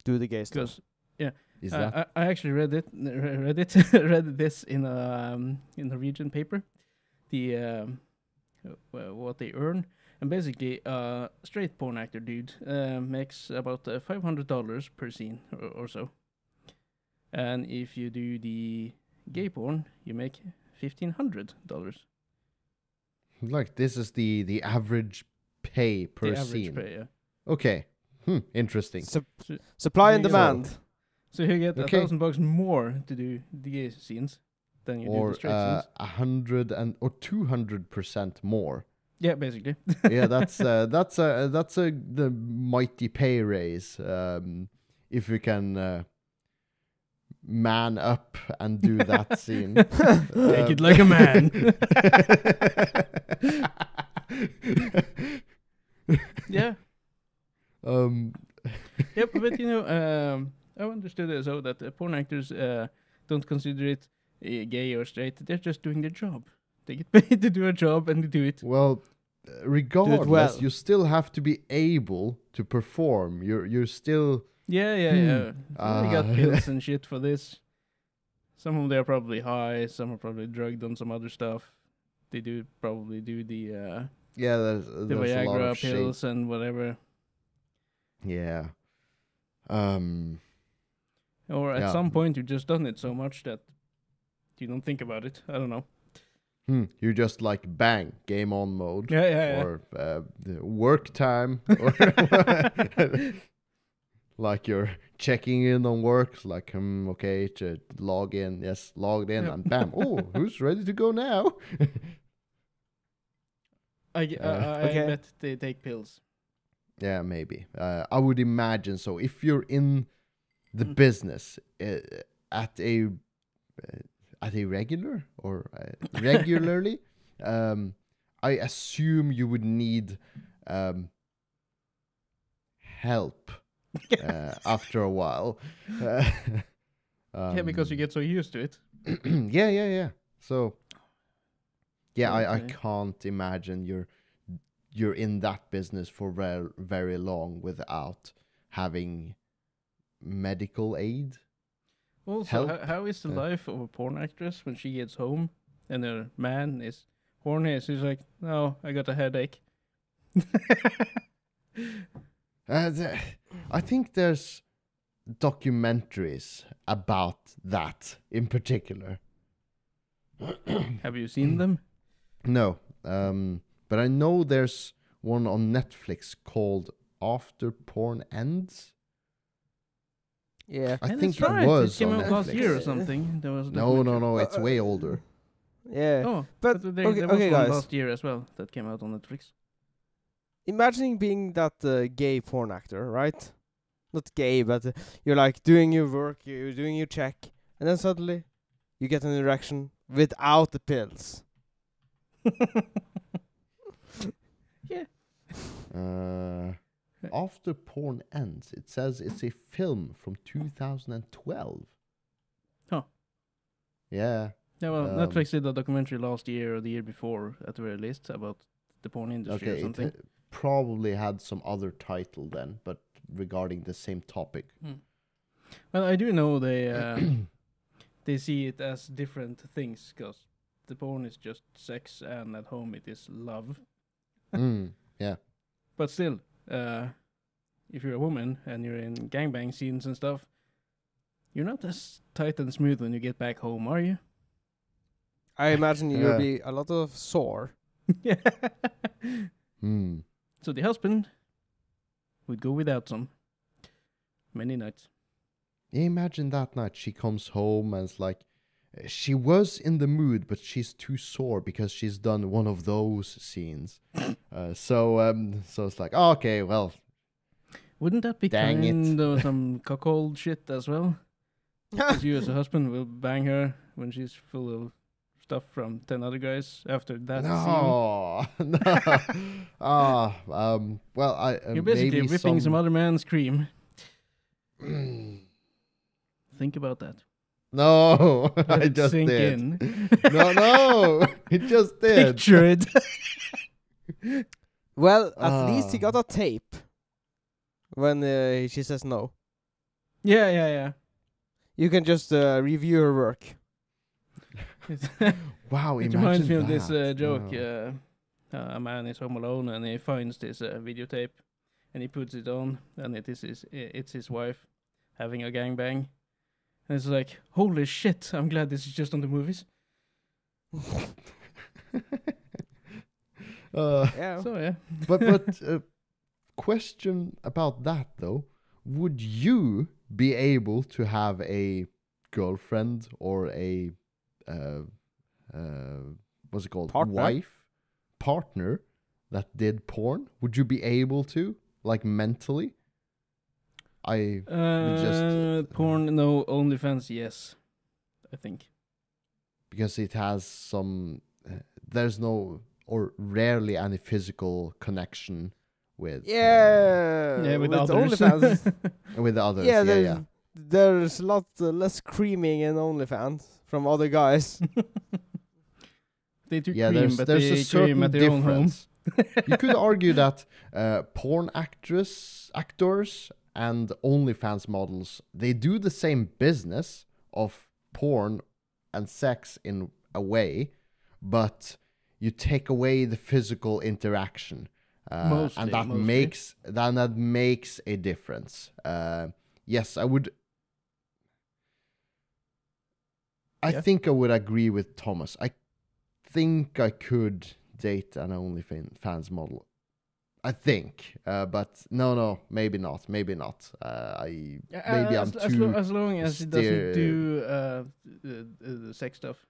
Do the gay stuff. Is that? I actually read this in a Norwegian paper. The what they earn. And basically, straight porn actor dude makes about $500 per scene or so. And if you do the gay porn, you make $1,500. Like this is the average pay per scene. Pay, yeah. Okay. Interesting. Supply and demand. So you get $1,000 more to do the gay scenes than you do the straight scenes. 200% more. Yeah, basically. Yeah, that's the mighty pay raise. If you can man up and do that scene. Take it like a man. Yeah. Yep, but I understood it so that porn actors don't consider it gay or straight. They're just doing their job. They get paid to do a job and they do it. Well, regardless, well. you still have to be able to perform. You're still. Yeah. They got pills and shit for this. Some of them are probably high. Some are probably drugged on some other stuff. They probably do the there's the a lot Viagra of pills shit. and whatever. Yeah. Or at some point you just done it so much that you don't think about it. I don't know. You're just like bang, game on mode. Yeah. Or work time. Or like you're checking in on work. Like, okay, to log in. Yes, logged in. And bam. Oh, who's ready to go now? I Okay. bet they take pills. Yeah, maybe. I would imagine so. If you're in the business at a regular or regularly, I assume you would need help after a while. Yeah, because you get so used to it. Yeah. So, yeah, I Okay. can't imagine you're in that business for very, very long without having medical aid. Also, Help. how is the life of a porn actress when she gets home and her man is horny? She's like, "No, I got a headache." I think there's documentaries about that in particular. Have you seen them? No, but I know there's one on Netflix called After Porn Ends. Yeah. I And think that's right. it was It came on out last Netflix. year or something. There was a No, documentary. it's way older. Yeah. Oh, But, there okay, was okay, one guys. last year as well that came out on Netflix. Imagining being that gay porn actor, right? Not gay, but you're like doing your work, you're doing your check, and then suddenly you get an erection without the pills. Yeah. After Porn Ends, it says it's a film from 2012. Huh. Yeah. Yeah, well, Um, Netflix did a documentary last year or the year before, at the very least, about the porn industry or Okay, something. it probably had some other title then, but regarding the same topic. Well, I do know they see it as different things, because the porn is just sex, and at home it is love. Yeah. But still, if you're a woman and you're in gangbang scenes and stuff, you're not as tight and smooth when you get back home, are you? I imagine you'll Yeah. be a lot of sore. Yeah. Hmm. So the husband would go without some many nights. Yeah, imagine that night she comes home and it's like, she was in the mood, but she's too sore because she's done one of those scenes. So it's like, oh, okay, well, Wouldn't that be Dang it. kind of some cuckold shit as well? Because you as a husband will bang her when she's full of stuff from 10 other guys after that scene. no, no. Well, You're basically maybe ripping some other man's cream. Mm. Think about that. No, Let I it just sink did. in. No, it just did. Picture it. Well, at least he Ah. got a tape when she says no. Yeah. You can just review her work. Wow, It imagine reminds me of this that. joke. Oh. A man is home alone and he finds this videotape and he puts it on and it's his wife having a gangbang. And it's like, holy shit, I'm glad this is just on the movies. Yeah. So yeah. But question about that though: would you be able to have a girlfriend or a what's it called, Partner? partner that did porn? Would you be able to, like, mentally? I just Porn, no. OnlyFans, yes. I think. because it has some there's no or rarely any physical connection with Yeah, with others. OnlyFans. with others. yeah, Yeah. there's a lot less screaming in OnlyFans from other guys. They do Yeah, cream, there's but there's they a certain cream at their own home. difference. You could argue that porn actors and OnlyFans models, they do the same business of porn and sex in a way, but you take away the physical interaction, and that Mostly. makes a difference. Yes, I would. I Yeah. think I would agree with Thomas. I think I could date an OnlyFans model. I think, but no, maybe not. Maybe I'm too. as long as it doesn't do the sex stuff,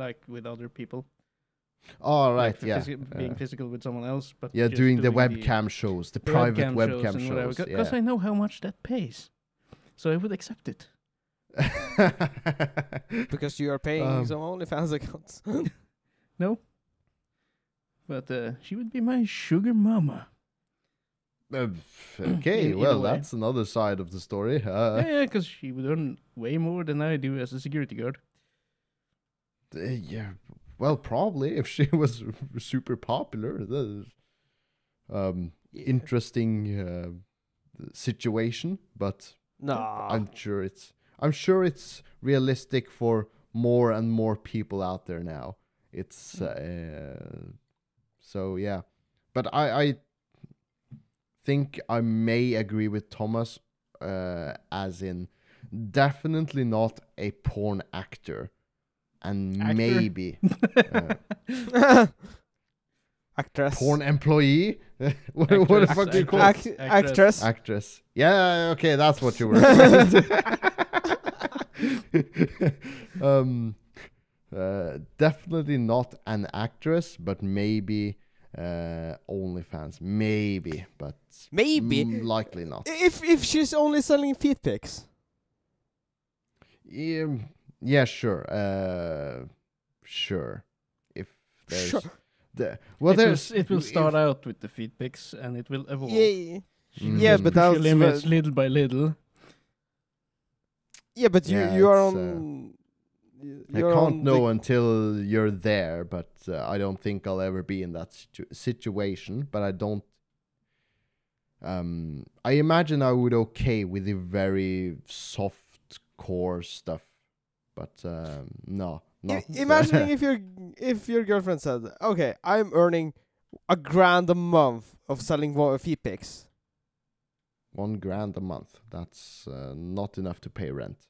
like with other people. All right, Like yeah, being physical with someone else, but yeah, just doing the webcam shows, the private webcam and whatever. shows. Because I know how much that pays, so I would accept it. Because you are paying some OnlyFans accounts. No, but she would be my sugar mama. Okay, In a well, way. that's another side of the story. Yeah, because she would earn way more than I do as a security guard. Yeah, well, probably if she was super popular. Interesting situation, but Nah. I'm sure it's realistic for more and more people out there now. It's so yeah, but I think I may agree with Thomas, as in definitely not a porn actor, and Actor? maybe Actress. porn employee. what the Actress. fuck do you call it? Actress. Actress. Yeah, okay, that's what you were referring to. Definitely not an actress, but maybe OnlyFans. Maybe, but Maybe. likely not. If she's only selling feet pics. Yeah, sure. Sure. If there's Sure. It will start out with the feed pics and it will evolve. Yeah. Mm. Yeah, Just but push your that's limits what- little by little. Yeah, but Yeah, you are it's, on. I you're can't on know until you're there, but I don't think I'll ever be in that situation. But I don't. I imagine I would okay with the very soft core stuff, but no, not. Imagining if your girlfriend said, "Okay, I'm earning $1,000 a month of selling feet pics." $1,000 a month. That's not enough to pay rent.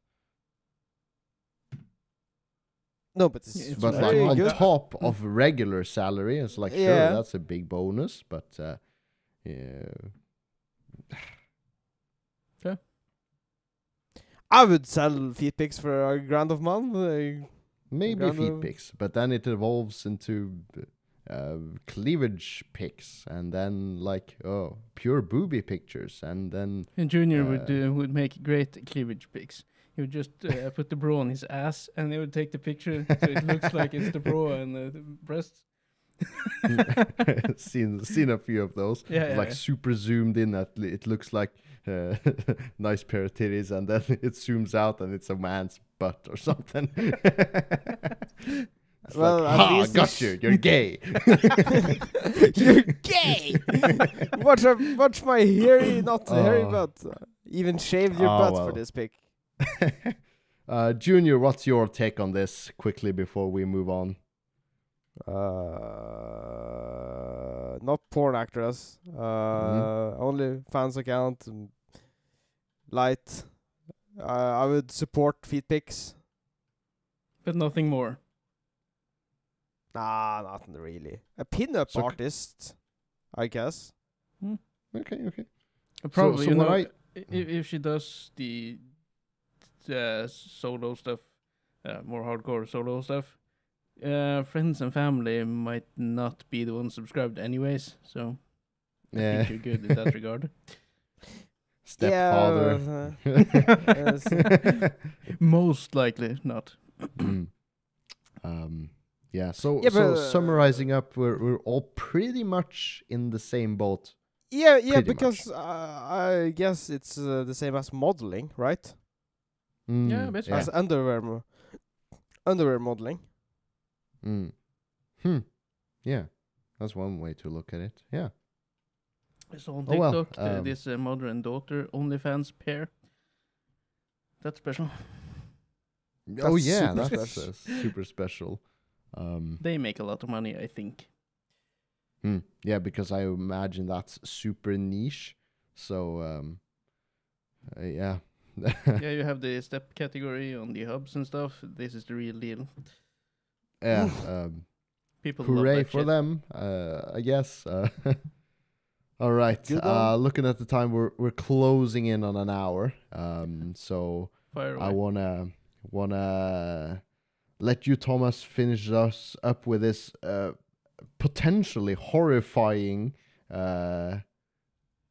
No, but it's, It's But very like on good. top of regular salary, it's like Yeah. sure that's a big bonus, but yeah. I would sell feet pics for $1,000 a month. Maybe Grand feet of- pics, but then it evolves into cleavage pics, and then like pure booby pictures, and then And Junior would make great cleavage pics. He would just put the bra on his ass, and they would take the picture so it looks like it's the bra and the breasts. seen a few of those. Yeah, It's like super zoomed in that it looks like nice pair of titties, and then it zooms out and it's a man's butt or something. It's Well, like, at ha, least got you, you're gay. You're gay. watch my hairy, not hairy Oh. butt. Even shaved your Oh, butt well. for this pic. Junior, what's your take on this quickly before we move on? Not porn actress. Mm-hmm. Only fans account. Light. I would support feet pics. But nothing more. Nah, nothing really. A pin-up So artist, I guess. Okay. Probably, so you when know, I- if she does the solo stuff, more hardcore solo stuff, friends and family might not be the ones subscribed anyways, so I Yeah. think you're good in that regard. Stepfather. Yes. Most likely not. Yeah. So Yeah, so but, summarizing up, we're all pretty much in the same boat. Yeah, Pretty because I guess it's the same as modeling, right? Yeah, basically. As underwear modeling. Yeah, that's one way to look at it. Yeah. I saw on Oh, well, TikTok this mother and daughter OnlyFans pair. That's special. Oh That's yeah, super that's special. super special. They make a lot of money, I think. Yeah, because I imagine that's super niche. So yeah. Yeah, you have the step category on the hubs and stuff. This is the real deal. Yeah. People love Hooray that for shit. them, I guess. All right. Good one. Looking at the time, we're closing in on an hour. So Fire away. I wanna let you, Thomas, finish us up with this potentially horrifying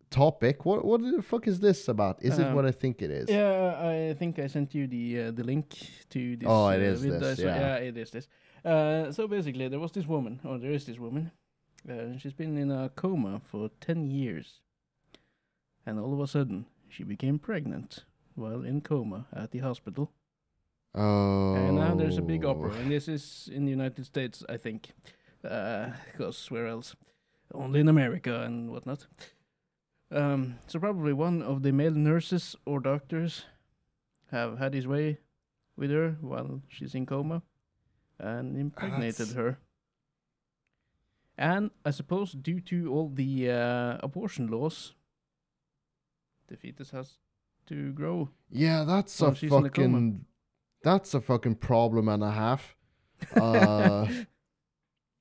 topic. What the fuck is this about? Is it what I think it is? Yeah, I think I sent you the link to this. Oh, it is video, this, so yeah. it is this. So basically, there is this woman. She's been in a coma for 10 years. And all of a sudden, she became pregnant while in coma at the hospital. Oh. And now there's a big opera, and this is in the United States, I think. Because where else? Only in America and whatnot. So probably one of the male nurses or doctors have had his way with her while she's in coma and impregnated her. And I suppose due to all the abortion laws, the fetus has to grow. Yeah, that's Well, a she's in a coma. fucking problem and a half.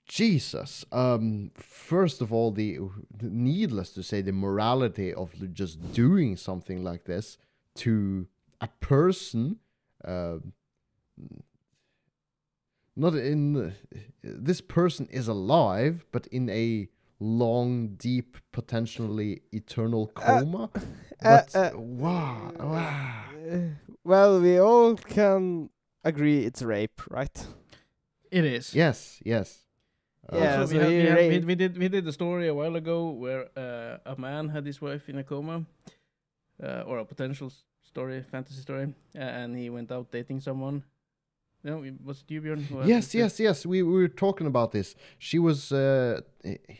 Jesus. First of all, the needless to say, the morality of just doing something like this to a person, not in this person is alive, but in a long, deep, potentially eternal coma. But wow. Well, we all can agree it's rape, right? It is. Yes. Yeah, Also, so he raped- we did the story a while ago where a man had his wife in a coma, or a potential fantasy story, and he went out dating someone. No, was it you, Björn? who had this? Yes. We were talking about this. She was,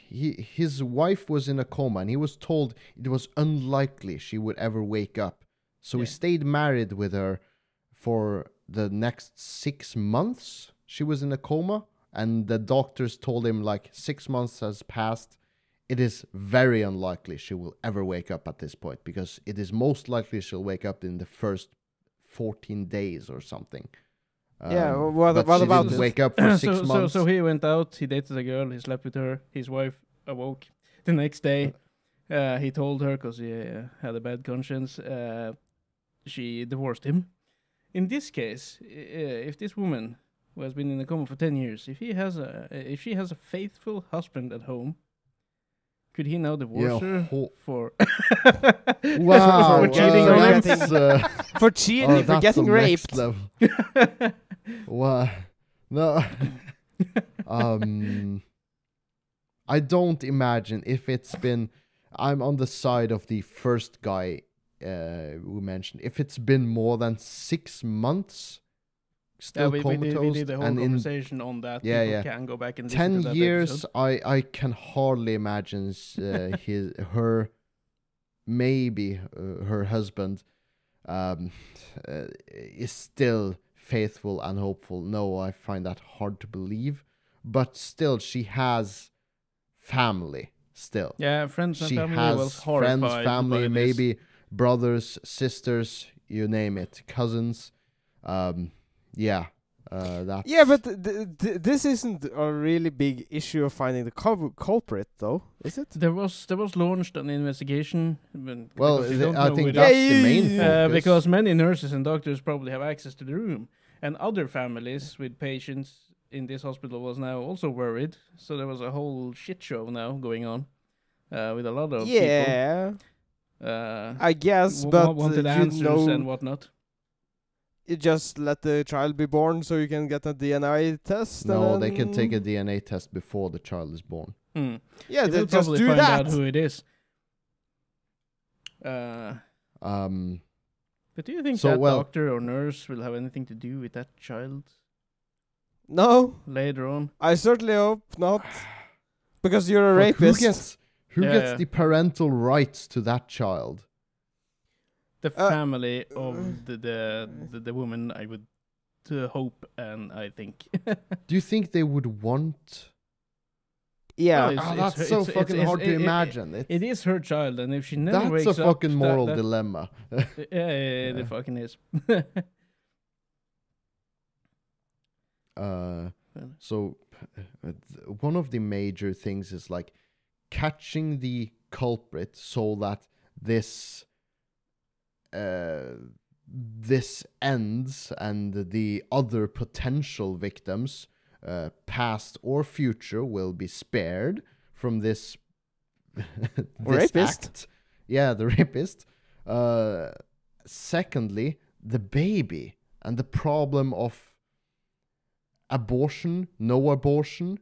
his wife was in a coma, and he was told it was unlikely she would ever wake up. So he Yeah. stayed married with her for the next 6 months. She was in a coma, and the doctors told him, like, 6 months has passed. It is very unlikely she will ever wake up at this point, because it is most likely she'll wake up in the first 14 days or something. Yeah, what but about she didn't this? wake up for 6 so, months. So he went out, he dated a girl, he slept with her, his wife awoke. The next day, he told her, because he had a bad conscience, she divorced him. In this case, if this woman who has been in a coma for 10 years, if she has a faithful husband at home, could he now divorce her for Wow, for cheating on him? that's, For cheating, oh, for that's getting the next raped. level. Wow. No. I don't imagine if it's been. I'm on the side of the first guy we mentioned. If it's been more than 6 months, still we comatose, did a whole and in conversation on that. Yeah, People yeah. can go back and listen 10 to that years, episode. I can hardly imagine her, maybe her husband is still faithful and hopeful. No, I find that hard to believe. But still, she has family still. Yeah, friends and She family has was horrified friends, family, by this. maybe brothers, sisters, you name it, cousins. Yeah, that's... Yeah, but this isn't a really big issue of finding the culprit, though, is it? There was launched an investigation. Well, because you don't I know think who it that's is. the main focus. Because many nurses and doctors probably have access to the room, and other families with patients in this hospital was now also worried. So there was a whole shit show now going on with a lot of Yeah, people. I guess, but wanted you answers know, and whatnot. you just let the child be born so you can get a DNA test. No, and they can take a then- DNA test before the child is born. Yeah, They will just probably do find that. out who it is. But do you think So, that well- doctor or nurse will have anything to do with that child No, later on? I certainly hope not. Because you're a Fuck, rapist. Who Yeah, gets yeah. the parental rights to that child? The Uh, family of the woman, I would hope and I think. Do you think they would want... Yeah. Well, it's- that's so fucking hard to imagine. It is her child, and if she never That's wakes a up, fucking moral dilemma. Yeah, it fucking is. So one of the major things is like catching the culprit so that this ends and the other potential victims, past or future, will be spared from this, this Rapist. act. Yeah, the rapist. Secondly, the baby and the problem of abortion, no abortion,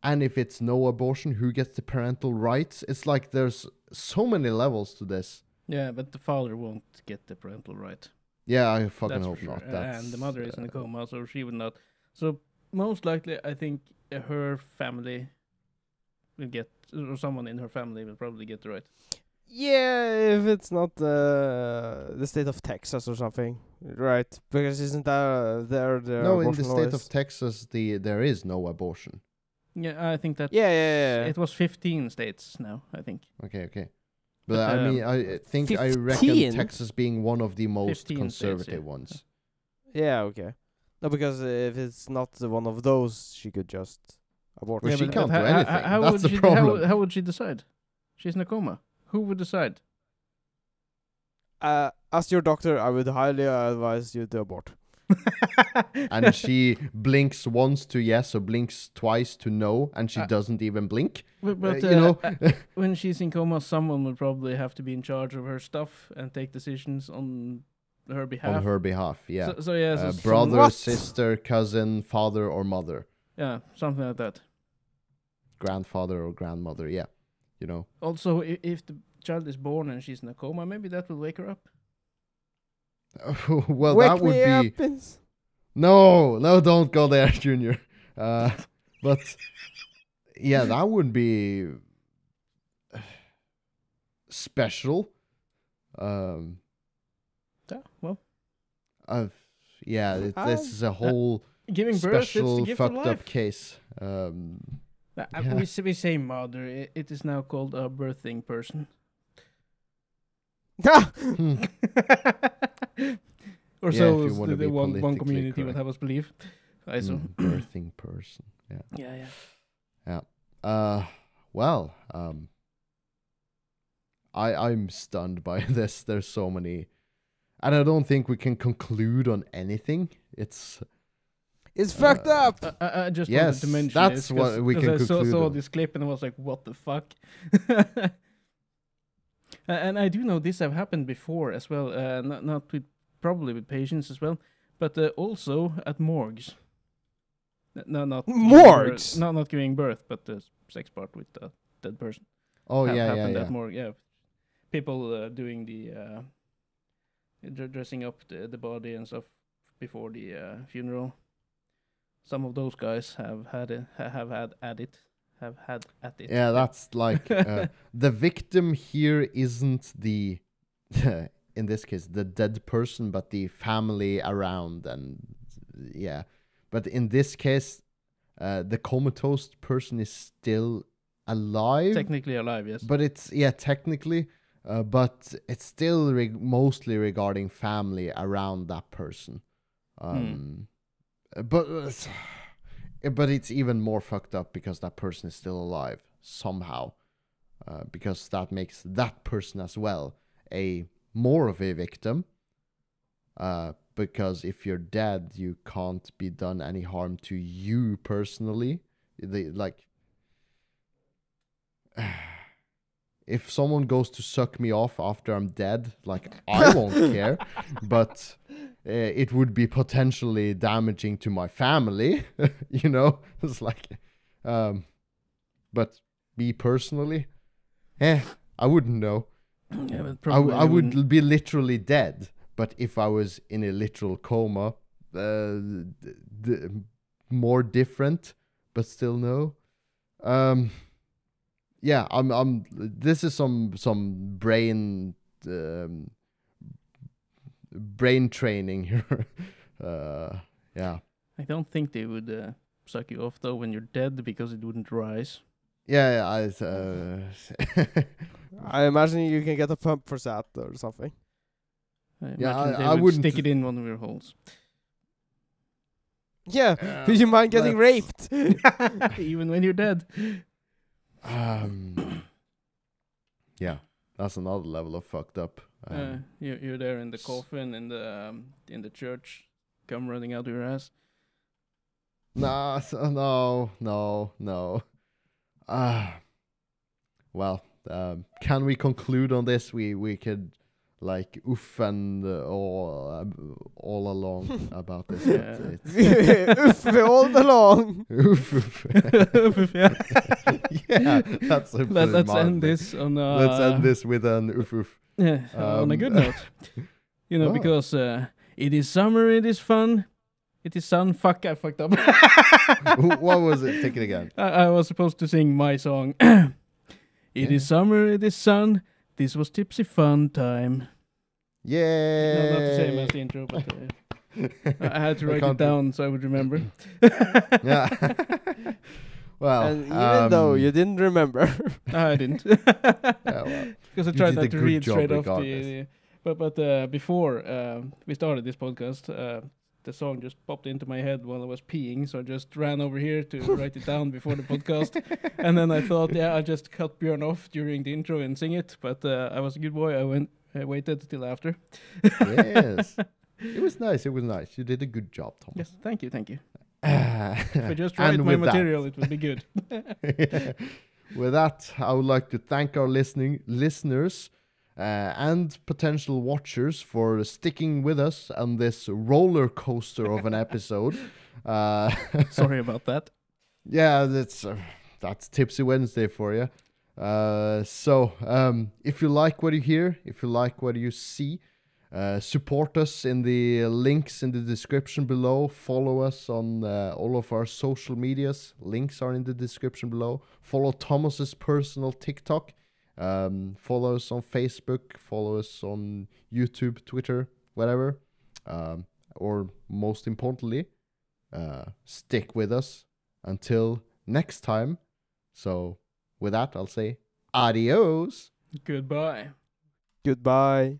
and if it's no abortion, who gets the parental rights? It's like there's so many levels to this. Yeah, but the father won't get the parental right. Yeah, I fucking That's hope for sure. not. That's, And the mother is in a coma, so she would not. So most likely, I think her family will get, or someone in her family will probably get the right. Yeah, if it's not the state of Texas or something, right? Because isn't that there the no, in the abortion state laws? of Texas, there is no abortion. Yeah, I think that. Yeah. It was 15 states now, I think. Okay. But I mean, I think I 15? reckon Texas being one of the most 15 conservative states, yeah. ones. Yeah, okay. No, because if it's not one of those, she could just abort. Well, Yeah, she but can't do how- anything. how That's would the she- problem. How would she decide? She's in a coma. Who would decide? As your doctor, I would highly advise you to abort. And she blinks once to yes or blinks twice to no, and she Uh, doesn't even blink. But You know, when she's in coma, someone will probably have to be in charge of her stuff and take decisions on her behalf. on her behalf, yeah. So yeah, so Brother, What? sister, cousin, father or mother, yeah, something like that. grandfather or grandmother, yeah. You know, Also, if the child is born and she's in a coma, maybe that will wake her up. well, Wake that would me be up in no, don't go there, Junior. But yeah, that would be special. Yeah, well, Yeah, this is a whole giving birth is special the gift of fucked life. up case. Yeah. We say mother. It is now called a birthing person. Hmm. Or Yeah, so if you wanna the be one politically community would correct. have us believe. I so. Birthing person. Yeah. Well, I'm stunned by this. There's so many. and I don't think we can conclude on anything. It's fucked up. I just Yes, wanted to mention that's this what we can I conclude saw on. this clip and I was like, what the fuck? And I do know this have happened before as well, not with probably with patients as well, but also at morgues. No, not Morgues? Not giving birth, but the sex part with the dead person. oh yeah, happened yeah, at yeah. morgue. Yeah, people doing the dressing up the body and stuff before the funeral. Some of those guys have had at it. Yeah, that's like the victim here isn't the in this case the dead person, but the family around, and yeah. But in this case, the comatose person is still alive. Technically alive, yes. But it's technically, but it's still mostly regarding family around that person. But it's even more fucked up because that person is still alive somehow, because that makes that person as well more of a victim. Because if you're dead, you can't be done any harm to you personally. If someone goes to suck me off after I'm dead, like, I won't care, but it would be potentially damaging to my family, you know? It's like, but me personally, I wouldn't know. Yeah, but probably I would be literally dead, but if I was in a literal coma, more different, but still no. Yeah, I'm. This is some brain training here. Yeah. I don't think they would suck you off though when you're dead because it wouldn't rise. Yeah. I imagine you can get a pump for that or something. I Yeah, imagine they I would wouldn't stick it in one of your holes. Yeah, do you mind getting raped? Even when you're dead. Yeah, that's another level of fucked up. You're there in the coffin in the church, cum running out of your ass. No. Well, can we conclude on this? We could like oof and all along about this. Oof all along. Oof. Yeah, that's a Let's end this on Let's end this with an oof oof. Yeah, on a good note. You know, because it is summer, it is fun, it is sun. Fuck, I fucked up. What was it? Take it again. I was supposed to sing my song. It is summer, it is sun. This was tipsy fun time. Yay! No, not the same as the intro, but I had to write it down so I would remember. Yeah. Well, and even though you didn't remember. No, I didn't. Yeah, well, Because I tried not to read straight off regardless. But before we started this podcast, the song just popped into my head while I was peeing, so I just ran over here to write it down before the podcast. And then I thought, I'll just cut Björn off during the intro and sing it. But I was a good boy. I waited till after. Yes. It was nice. You did a good job, Thomas. Yes, thank you. If I just write And my with that- material, it would be good. Yeah. With that, I would like to thank our listeners and potential watchers for sticking with us on this roller coaster of an episode. Sorry about that. Yeah, that's Tipsy Wednesday for you. So if you like what you hear, if you like what you see, support us in the links in the description below. Follow us on all of our social medias. Links are in the description below. Follow Thomas's personal TikTok. Follow us on Facebook. Follow us on YouTube, Twitter, whatever. Or most importantly, stick with us until next time. So with that, I'll say adios. Goodbye. Goodbye.